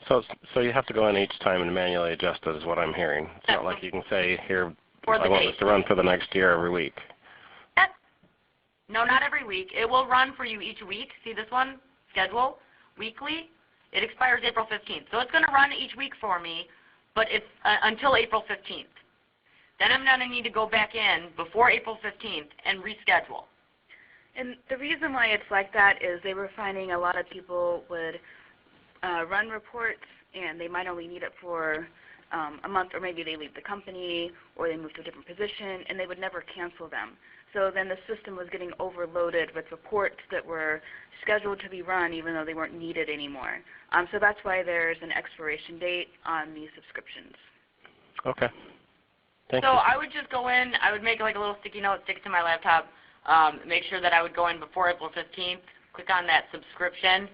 Speaker 3: So you have to go in each time and manually adjust it is what I'm hearing. It's not like you can say, here, I want this to run for the next year every week.
Speaker 2: No, not every week. It will run for you each week. See this one? Schedule, weekly. It expires April 15th. So it's going to run each week for me, but it's until April 15th. Then I'm going to need to go back in before April 15th and reschedule.
Speaker 1: And the reason why it's like that is they were finding a lot of people would run reports, and they might only need it for a month, or maybe they leave the company, or they move to a different position, and they would never cancel them. So then the system was getting overloaded with reports that were scheduled to be run even though they weren't needed anymore. So that's why there's an expiration date on these subscriptions.
Speaker 3: Okay. Thank you.
Speaker 2: So I would just go in, I would make like a little sticky note, stick it to my laptop, make sure that I would go in before April 15th, click on that subscription,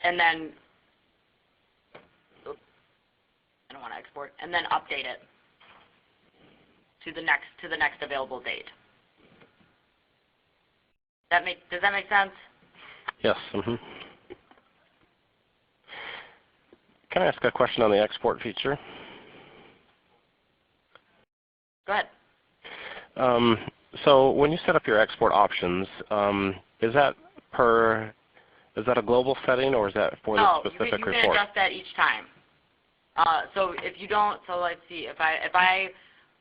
Speaker 2: and then, oops, I don't want to export, and then update it to the next available date. Does that make sense?
Speaker 3: Yes. Mm-hmm. Can I ask a question on the export feature?
Speaker 2: Go ahead.
Speaker 3: So when you set up your export options, is that a global setting or is that for the specific report?
Speaker 2: No, you can adjust that each time. So if you don't, so let's see, if I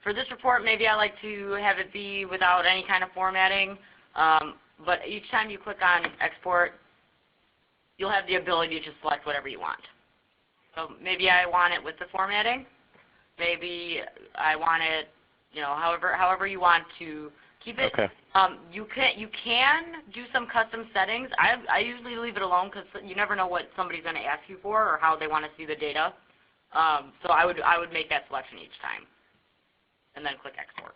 Speaker 2: for this report, maybe I like to have it be without any kind of formatting, but each time you click on export, you'll have the ability to just select whatever you want. So maybe I want it with the formatting. Maybe I want it, you know, however you want to keep it.
Speaker 3: Okay.
Speaker 2: You can do some custom settings. I usually leave it alone because you never know what somebody's going to ask you for or how they want to see the data. So I would make that selection each time, and then click export.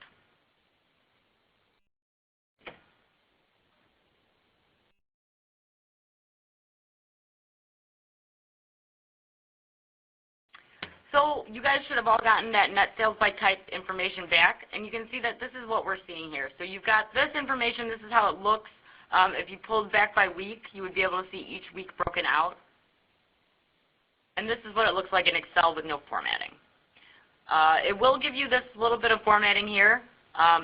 Speaker 2: So you guys should have all gotten that net sales by type information back, and you can see that this is what we're seeing here. So you've got this information. This is how it looks. If you pulled back by week, you would be able to see each week broken out. And this is what it looks like in Excel with no formatting. It will give you this little bit of formatting here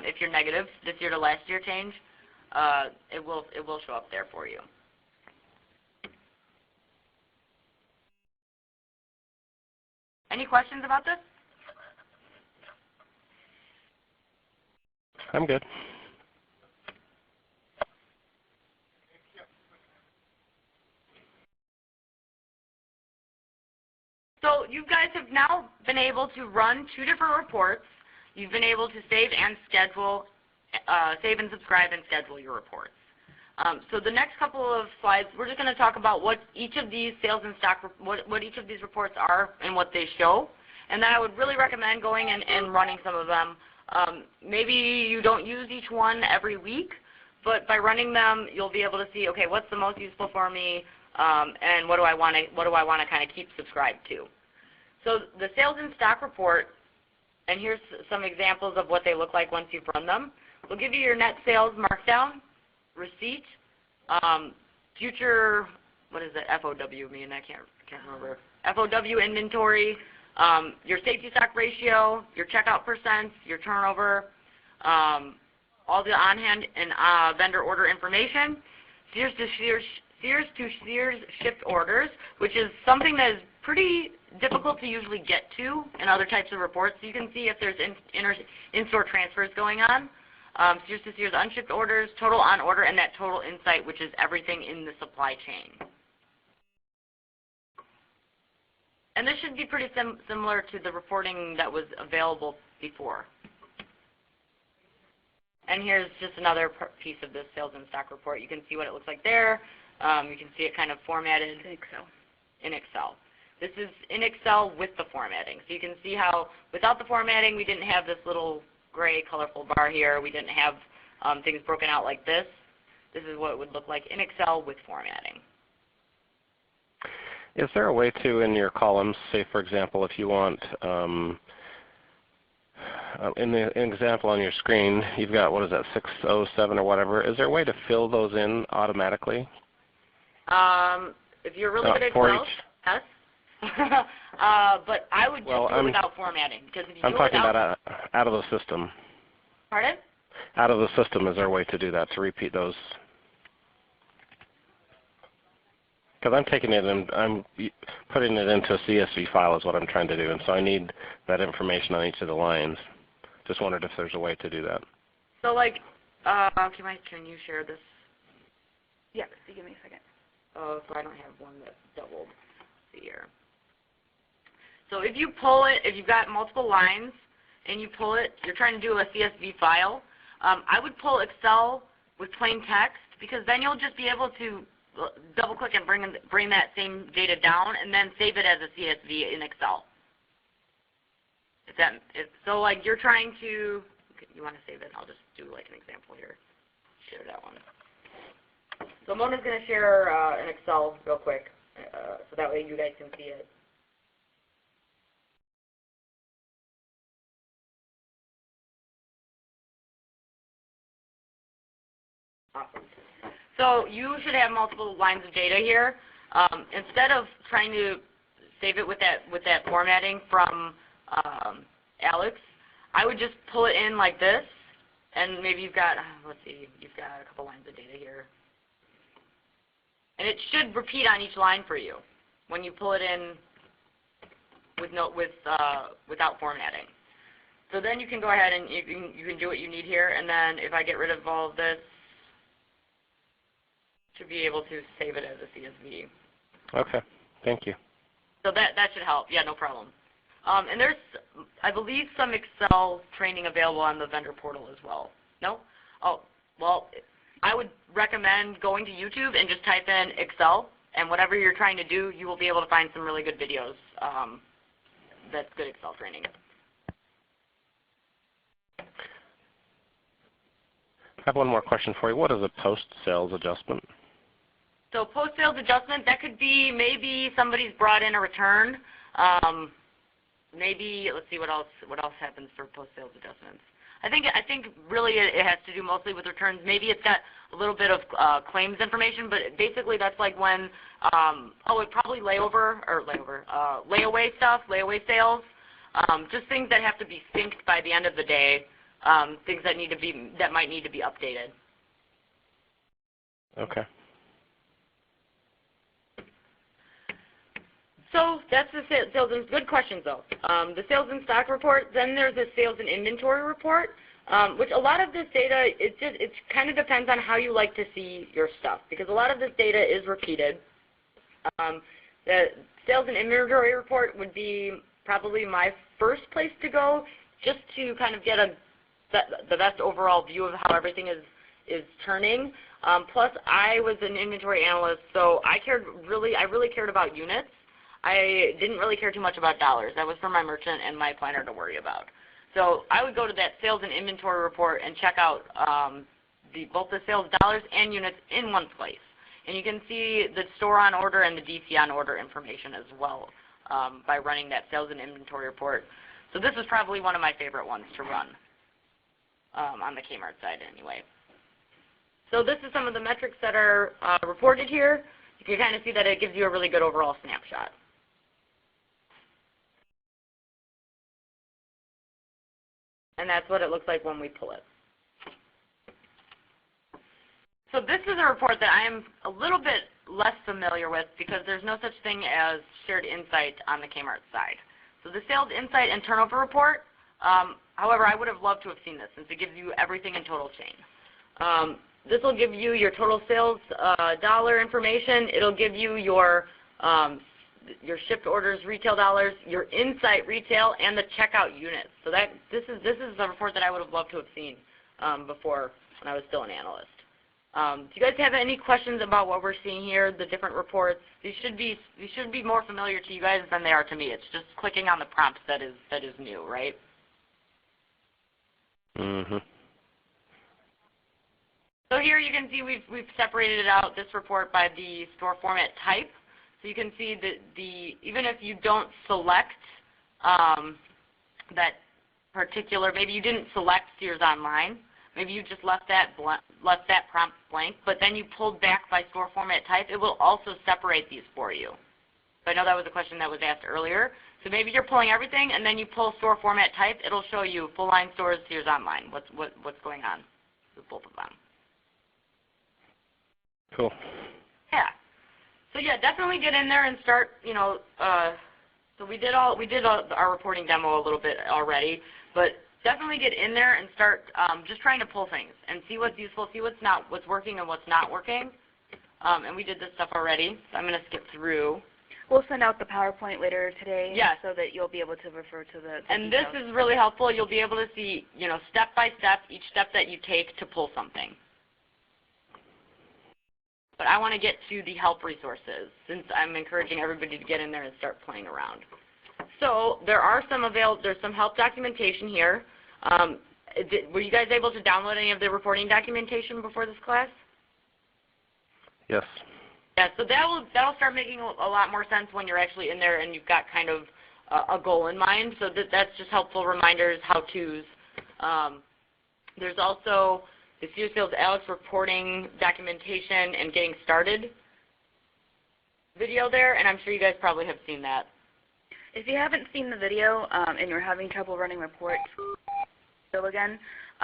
Speaker 2: if you're negative, this year to last year change. It will show up there for you. Any questions about this?
Speaker 3: I'm good.
Speaker 2: So you guys have now been able to run 2 different reports. You've been able to save and schedule, save and subscribe and schedule your reports. So the next couple of slides, we're just going to talk about what each of these sales and stock, what each of these reports are and what they show. And then I would really recommend going and running some of them. Maybe you don't use each one every week, but by running them, you'll be able to see, okay, what's the most useful for me, and what do I want to kind of keep subscribed to. So the sales and stock report, and here's some examples of what they look like once you've run them. We'll give you your net sales markdown, receipt, future, what does that FOW mean? I can't remember. FOW inventory, your safety stock ratio, your checkout percents, your turnover, all the on-hand and vendor order information, Sears to Sears shipped orders, which is something that is pretty difficult to usually get to in other types of reports. So you can see if there's in-store transfers going on. Sears to Sears unshipped orders, total on order, and that total insight, which is everything in the supply chain. And this should be pretty similar to the reporting that was available before. And here's just another piece of this sales and stock report. You can see what it looks like there. You can see it kind of formatted in Excel. This is in Excel with the formatting. So you can see how without the formatting, we didn't have this little gray colorful bar here. We didn't have things broken out like this. This is what it would look like in Excel with formatting.
Speaker 3: Is there a way to, in your columns, say for example, if you want, in the example on your screen, you've got, what is that, 607 or whatever. Is there a way to fill those in automatically?
Speaker 2: If you're really good at Excel, yes. But I would just do it without formatting. Because if you
Speaker 3: I'm talking about out of the system.
Speaker 2: Pardon?
Speaker 3: Out of the system, is there a way to do that, to repeat those? Because I'm taking it and I'm putting it into a CSV file is what I'm trying to do, and so I need that information on each of the lines. Just wondered if there's a way to do that.
Speaker 2: So like, can you share this?
Speaker 1: Yeah, so give me a second.
Speaker 2: Oh, so I don't have one that's doubled. Let's see here. So if you pull it, if you've got multiple lines and you pull it, you're trying to do a CSV file, I would pull Excel with plain text because then you'll just be able to double click and bring that same data down and then save it as a CSV in Excel. So like you're trying to, you want to save it, I'll just do like an example here. Share that one. So Mona's going to share an Excel real quick so that way you guys can see it. Awesome. So you should have multiple lines of data here. Instead of trying to save it with that formatting from Alex, I would just pull it in like this, and maybe you've got, let's see, you've got a couple lines of data here. And it should repeat on each line for you when you pull it in without formatting. So then you can go ahead and you can do what you need here, and then if I get rid of all of this, should be able to save it as a CSV.
Speaker 3: Okay, thank you.
Speaker 2: So that should help. Yeah, no problem. And there's, I believe, some Excel training available on the vendor portal as well. No? Oh, well, I would recommend going to YouTube and just type in Excel, and whatever you're trying to do, you will be able to find some really good videos that's good Excel training.
Speaker 3: I have one more question for you. What is a post-sales adjustment?
Speaker 2: So post-sales adjustment, that could be maybe somebody's brought in a return. Maybe, let's see what else happens for post-sales adjustments. I think really it has to do mostly with returns. Maybe it's got a little bit of claims information, but basically that's like when, it probably layaway stuff, layaway sales, just things that have to be synced by the end of the day, things that might need to be updated.
Speaker 3: Okay.
Speaker 2: So that's the sales and good questions though. The sales and stock report. Then there's the sales and inventory report, which a lot of this data it kind of depends on how you like to see your stuff, because a lot of this data is repeated. The sales and inventory report would be probably my first place to go, just to kind of get the best overall view of how everything is turning. Plus, I was an inventory analyst, so I really cared about units. I didn't really care too much about dollars. That was for my merchant and my planner to worry about. So I would go to that sales and inventory report and check out both the sales dollars and units in one place. And you can see the store on order and the DC on order information as well by running that sales and inventory report. So this is probably one of my favorite ones to run on the Kmart side anyway. So this is some of the metrics that are reported here. You can kind of see that it gives you a really good overall snapshot. And that's what it looks like when we pull it. So this is a report that I am a little bit less familiar with because there's no such thing as shared insight on the Kmart side. So the sales insight and turnover report, however, I would have loved to have seen this since it gives you everything in total chain. This will give you your total sales dollar information. It'll give you your shipped orders, retail dollars, your insight retail, and the checkout units. So this is a report that I would have loved to have seen before when I was still an analyst. Do you guys have any questions about what we're seeing here, the different reports? These should be more familiar to you guys than they are to me. It's just clicking on the prompts that is new, right?
Speaker 3: Mm-hmm.
Speaker 2: So here you can see we've separated out this report by the store format type. So you can see that even if you don't select that particular, maybe you didn't select Sears Online, maybe you just left that prompt blank, but then you pulled back by store format type, it will also separate these for you. So I know that was a question that was asked earlier. So maybe you're pulling everything and then you pull store format type, it'll show you full line stores, Sears Online, what's going on with both of them.
Speaker 3: Cool.
Speaker 2: Yeah. So yeah, definitely get in there and start. So we did our reporting demo a little bit already, but definitely get in there and start just trying to pull things and see what's useful, see what's working and what's not working. And we did this stuff already, so I'm going to skip through.
Speaker 1: We'll send out the PowerPoint later today,
Speaker 2: yes,
Speaker 1: so that you'll be able to refer to the
Speaker 2: and
Speaker 1: details.
Speaker 2: this is really helpful. You'll be able to see, step by step, each step that you take to pull something. But I want to get to the help resources since I'm encouraging everybody to get in there and start playing around. So there's some help documentation here. Were you guys able to download any of the reporting documentation before this class?
Speaker 3: Yes.
Speaker 2: Yeah, so that'll start making a lot more sense when you're actually in there and you've got kind of a goal in mind. So that's just helpful reminders, how-tos. There's also the Sears Sales Alex reporting documentation and getting started video there, and I'm sure you guys probably have seen that
Speaker 1: If you haven't seen the video and you're having trouble running reports, go again,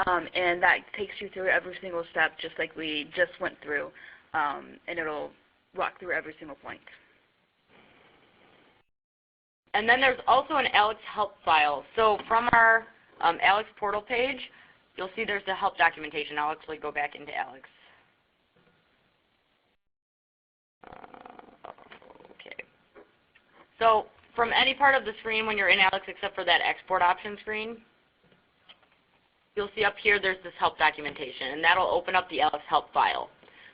Speaker 1: and that takes you through every single step just like we just went through, and it'll walk through every single point.
Speaker 2: And then there's also an Alex help file. So from our Alex portal page, you'll see there's the help documentation. I'll actually go back into Alex. Okay. So from any part of the screen when you're in Alex except for that export option screen, you'll see up here there's this help documentation, and that'll open up the Alex help file.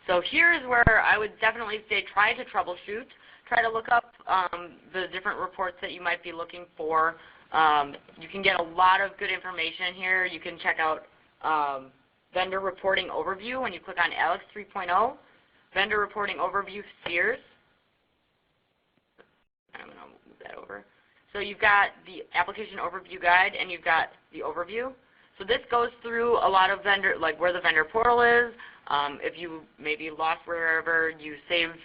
Speaker 2: So here's where I would definitely say try to troubleshoot. Try to look up the different reports that you might be looking for. You can get a lot of good information here. You can check out vendor reporting overview when you click on Alex 3.0. Vendor reporting overview Sears. I'm going to move that over. So you've got the application overview guide and you've got the overview. So this goes through a lot of vendor, like where the vendor portal is. If you maybe lost wherever you saved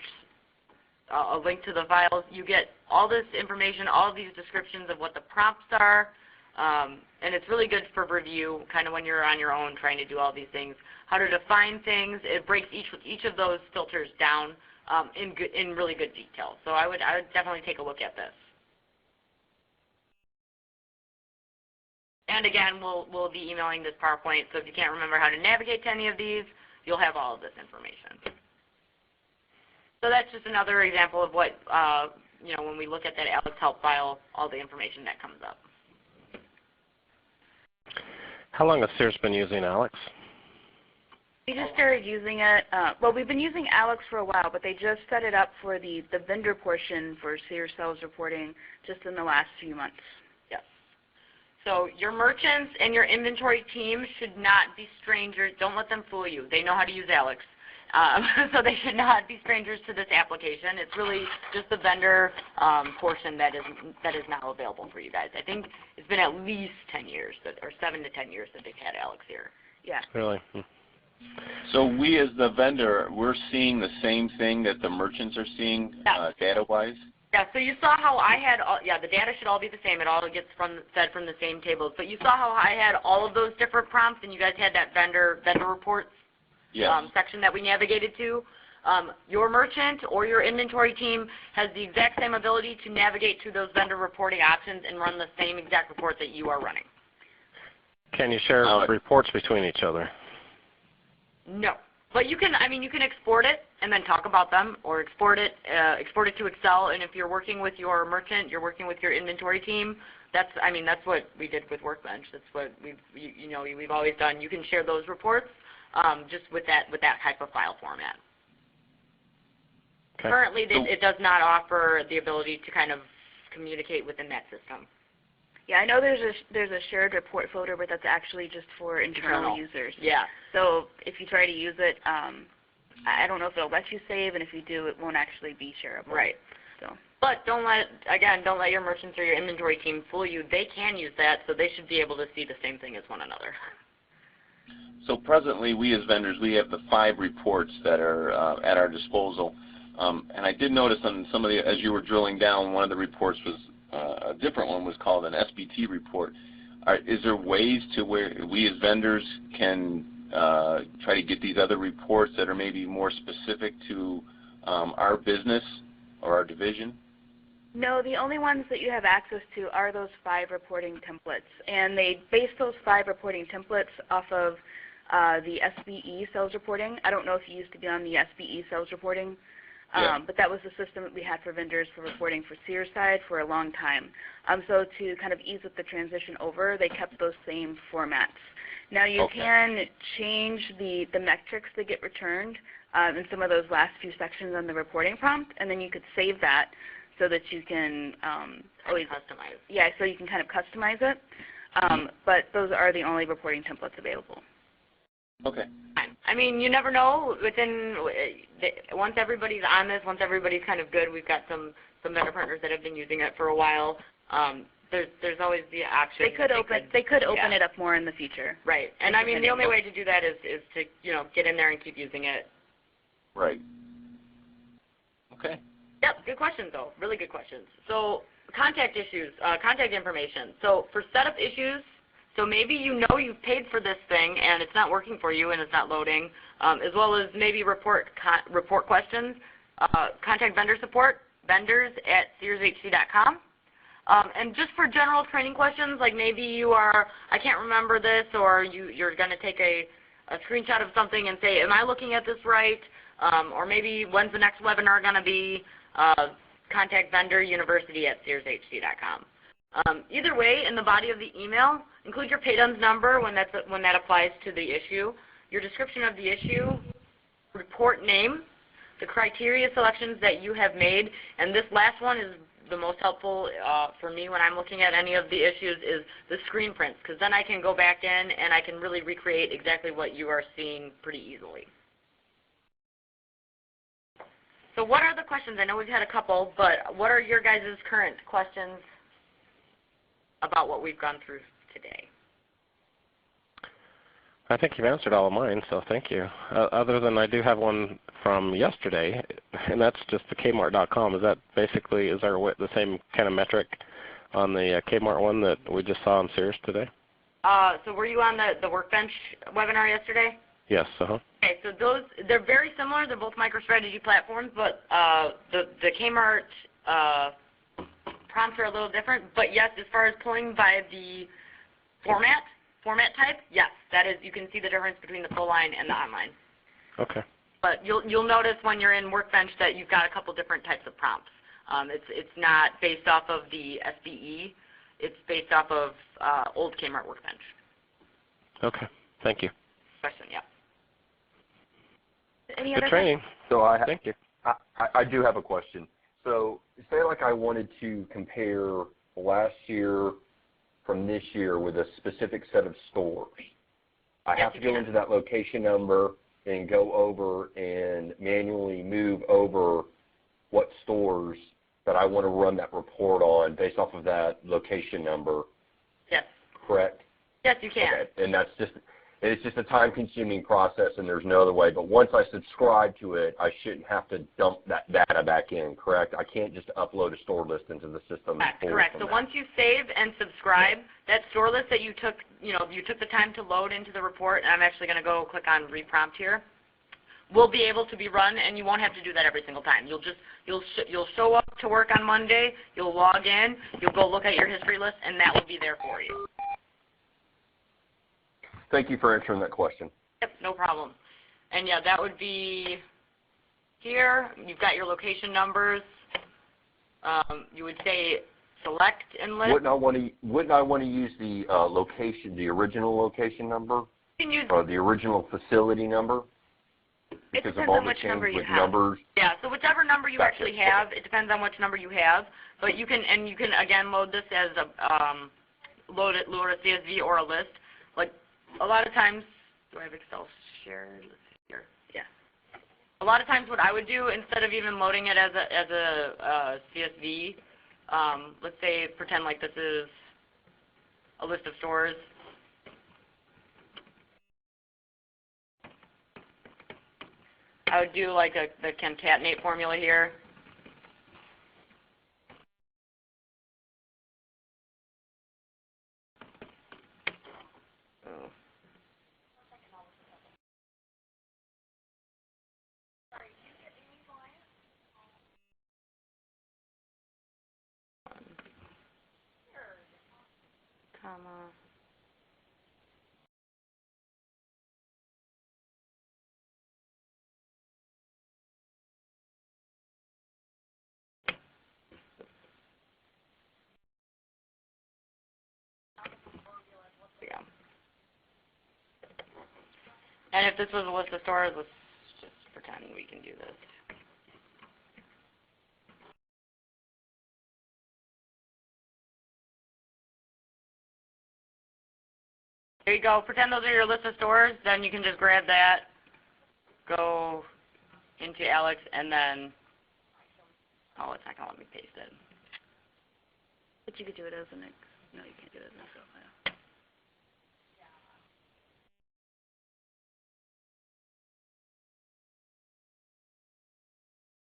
Speaker 2: a link to the files, you get all this information, all of these descriptions of what the prompts are, and it's really good for review, kind of when you're on your own trying to do all these things. How to define things, it breaks each of those filters down in really good detail. So I would definitely take a look at this. And again, we'll be emailing this PowerPoint, so if you can't remember how to navigate to any of these, you'll have all of this information. So that's just another example of what, when we look at that Alex help file, all the information that comes up.
Speaker 3: How long has Sears been using Alex?
Speaker 1: We just started using it. Well, we've been using Alex for a while, but they just set it up for the vendor portion for Sears Sales Reporting just in the last few months.
Speaker 2: Yes. So your merchants and your inventory team should not be strangers. Don't let them fool you. They know how to use Alex. So they should not be strangers to this application. It's really just the vendor portion that is now available for you guys. I think it's been at least 10 years, or 7 to 10 years that they've had Alex here.
Speaker 1: Yeah.
Speaker 3: Really?
Speaker 4: So we as the vendor, we're seeing the same thing that the merchants are seeing data-wise?
Speaker 2: Yeah, so you saw how I had, the data should all be the same. It all gets fed from the same tables. But you saw how I had all of those different prompts, and you guys had that vendor reports section that we navigated to. Your merchant or your inventory team has the exact same ability to navigate to those vendor reporting options and run the same exact report that you are running.
Speaker 3: Can you share reports between each other?
Speaker 2: No. But you can, you can export it and then talk about them, or export it to Excel. And if you're working with your merchant, you're working with your inventory team. That's what we did with Workbench. That's what we've always done. You can share those reports just with that type of file format.
Speaker 3: Okay.
Speaker 2: Currently, it does not offer the ability to kind of communicate within that system.
Speaker 1: Yeah, I know there's a shared report folder, but that's actually just for internal users.
Speaker 2: Yeah.
Speaker 1: So if you try to use it, I don't know if it'll let you save, and if you do, it won't actually be shareable.
Speaker 2: Right.
Speaker 1: So.
Speaker 2: But don't let your merchants or your inventory team fool you. They can use that, so they should be able to see the same thing as one another.
Speaker 4: So presently, we as vendors, we have the 5 reports that are at our disposal. And I did notice on some of the, as you were drilling down, one of the reports was, a different one was called an SBT report. Is there ways to where we as vendors can try to get these other reports that are maybe more specific to our business or our division?
Speaker 1: No, the only ones that you have access to are those 5 reporting templates. And they base those 5 reporting templates off of the SBE sales reporting. I don't know if you used to be on the SBE sales reporting, but that was the system that we had for vendors for reporting for Sears side for a long time. So to kind of ease up the transition over, they kept those same formats. Now you can change the metrics that get returned in some of those last few sections on the reporting prompt, and then you could save that so that you can always
Speaker 2: customize. Yeah,
Speaker 1: so you can kind of customize it. But those are the only reporting templates available.
Speaker 2: Okay. You never know. Once everybody's on this, once everybody's kind of good, we've got some vendor partners that have been using it for a while. There's always the option.
Speaker 1: They could open it up more in the future.
Speaker 2: Right. And the only way to do that is to get in there and keep using it.
Speaker 4: Right. Okay.
Speaker 2: Yep. Good questions though. Really good questions. So contact issues, contact information. So for setup issues, so maybe you know you've paid for this thing and it's not working for you and it's not loading, as well as maybe report questions, contact vendor support, vendors@searshc.com. And just for general training questions, like maybe you are, I can't remember this, or you're going to take a screenshot of something and say, am I looking at this right? Or maybe when's the next webinar going to be? Contact vendor university@searshc.com. Either way, in the body of the email, include your pay-DUNS number when that applies to the issue, your description of the issue, report name, the criteria selections that you have made, and this last one is the most helpful for me when I'm looking at any of the issues, is the screen prints, because then I can go back in and I can really recreate exactly what you are seeing pretty easily. So what are the questions? I know we've had a couple, but what are your guys' current questions about what we've gone through today?
Speaker 3: I think you've answered all of mine, so thank you. Other than I do have one from yesterday, and that's just the Kmart.com. Is that basically, is there the same kind of metric on the Kmart one that we just saw on Sears today?
Speaker 2: So were you on the Workbench webinar yesterday?
Speaker 3: Yes.
Speaker 2: Okay, so they're very similar. They're both MicroStrategy platforms, but the Kmart prompts are a little different. But yes, as far as pulling by the format type, yes, that is. You can see the difference between the full line and the online.
Speaker 3: Okay.
Speaker 2: But you'll notice when you're in Workbench that you've got a couple different types of prompts. It's not based off of the SBE. It's based off of old Kmart Workbench.
Speaker 3: Okay. Thank you.
Speaker 2: Question, yeah.
Speaker 1: Any
Speaker 3: Good
Speaker 1: other
Speaker 3: training.
Speaker 5: So
Speaker 3: Thank you.
Speaker 5: I do have a question. So say like I wanted to compare last year from this year with a specific set of stores. I have to go into that location number and go over and manually move over what stores that I want to run that report on based off of that location number.
Speaker 2: Yes.
Speaker 5: Correct?
Speaker 2: Yes, you can.
Speaker 5: Okay. And it's just a time-consuming process, and there's no other way. But once I subscribe to it, I shouldn't have to dump that data back in, correct? I can't just upload a store list into the system.
Speaker 2: Correct. So once you save and subscribe, that store list that you took the time to load into the report, and I'm actually going to go click on reprompt here, will be able to be run, and you won't have to do that every single time. You'll show up to work on Monday, you'll log in, you'll go look at your history list, and that will be there for you.
Speaker 5: Thank you for answering that question.
Speaker 2: Yep, no problem. And yeah, that would be here. You've got your location numbers. You would say select and list.
Speaker 5: Wouldn't I want to use the location, the original location number,
Speaker 2: you can use
Speaker 5: or the original facility number? Because of all the change with numbers.
Speaker 2: Yeah, so whichever number you actually have, it depends on which number you have. But you can again load this as a load a CSV or a list. Like a lot of times, do I have Excel shared? Let's see here. Yeah. A lot of times, what I would do instead of even loading it as a CSV, let's say pretend like this is a list of stores. I would do like the concatenate formula here. Oh. Comma. Yeah. And if this was a list of stores, let's just pretend we can do this. There you go. Pretend those are your list of stores. Then you can just grab that, go into Alex, and then, oh, it's not going to let me paste it.
Speaker 1: But you could do it as an no, you can't do it as an Excel file.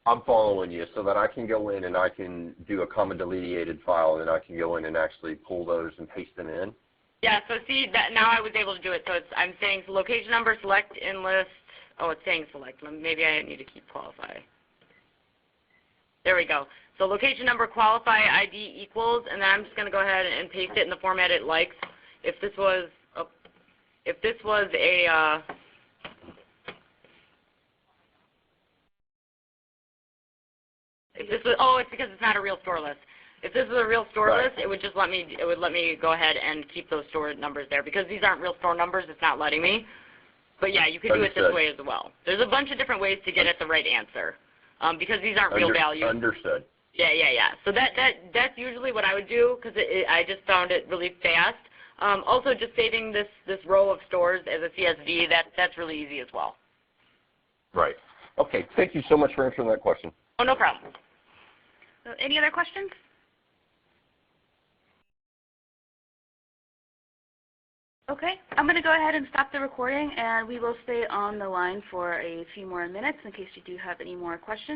Speaker 5: I'm following you, so that I can go in and I can do a comma delineated file, and I can go in and actually pull those and paste them in.
Speaker 2: Yeah, so see, that now I was able to do it. So I'm saying location number, select, enlist. Oh, it's saying select. Maybe I need to keep qualify. There we go. So location number, qualify ID equals, and then I'm just going to go ahead and paste it in the format it likes. If this was a, if this was, oh, it's because it's not a real store list. If this was a real store list, it would just let me go ahead and keep those store numbers there. Because these aren't real store numbers, it's not letting me. But yeah, you can do it this way as well. There's a bunch of different ways to get at the right answer. Because these aren't real values.
Speaker 5: Understood.
Speaker 2: Yeah. So that's usually what I would do, because I just found it really fast. Also, just saving this row of stores as a CSV, that's really easy as well.
Speaker 5: Right. Okay. Thank you so much for answering that question.
Speaker 2: Oh, no problem.
Speaker 1: So any other questions? Okay, I'm going to go ahead and stop the recording, and we will stay on the line for a few more minutes in case you do have any more questions.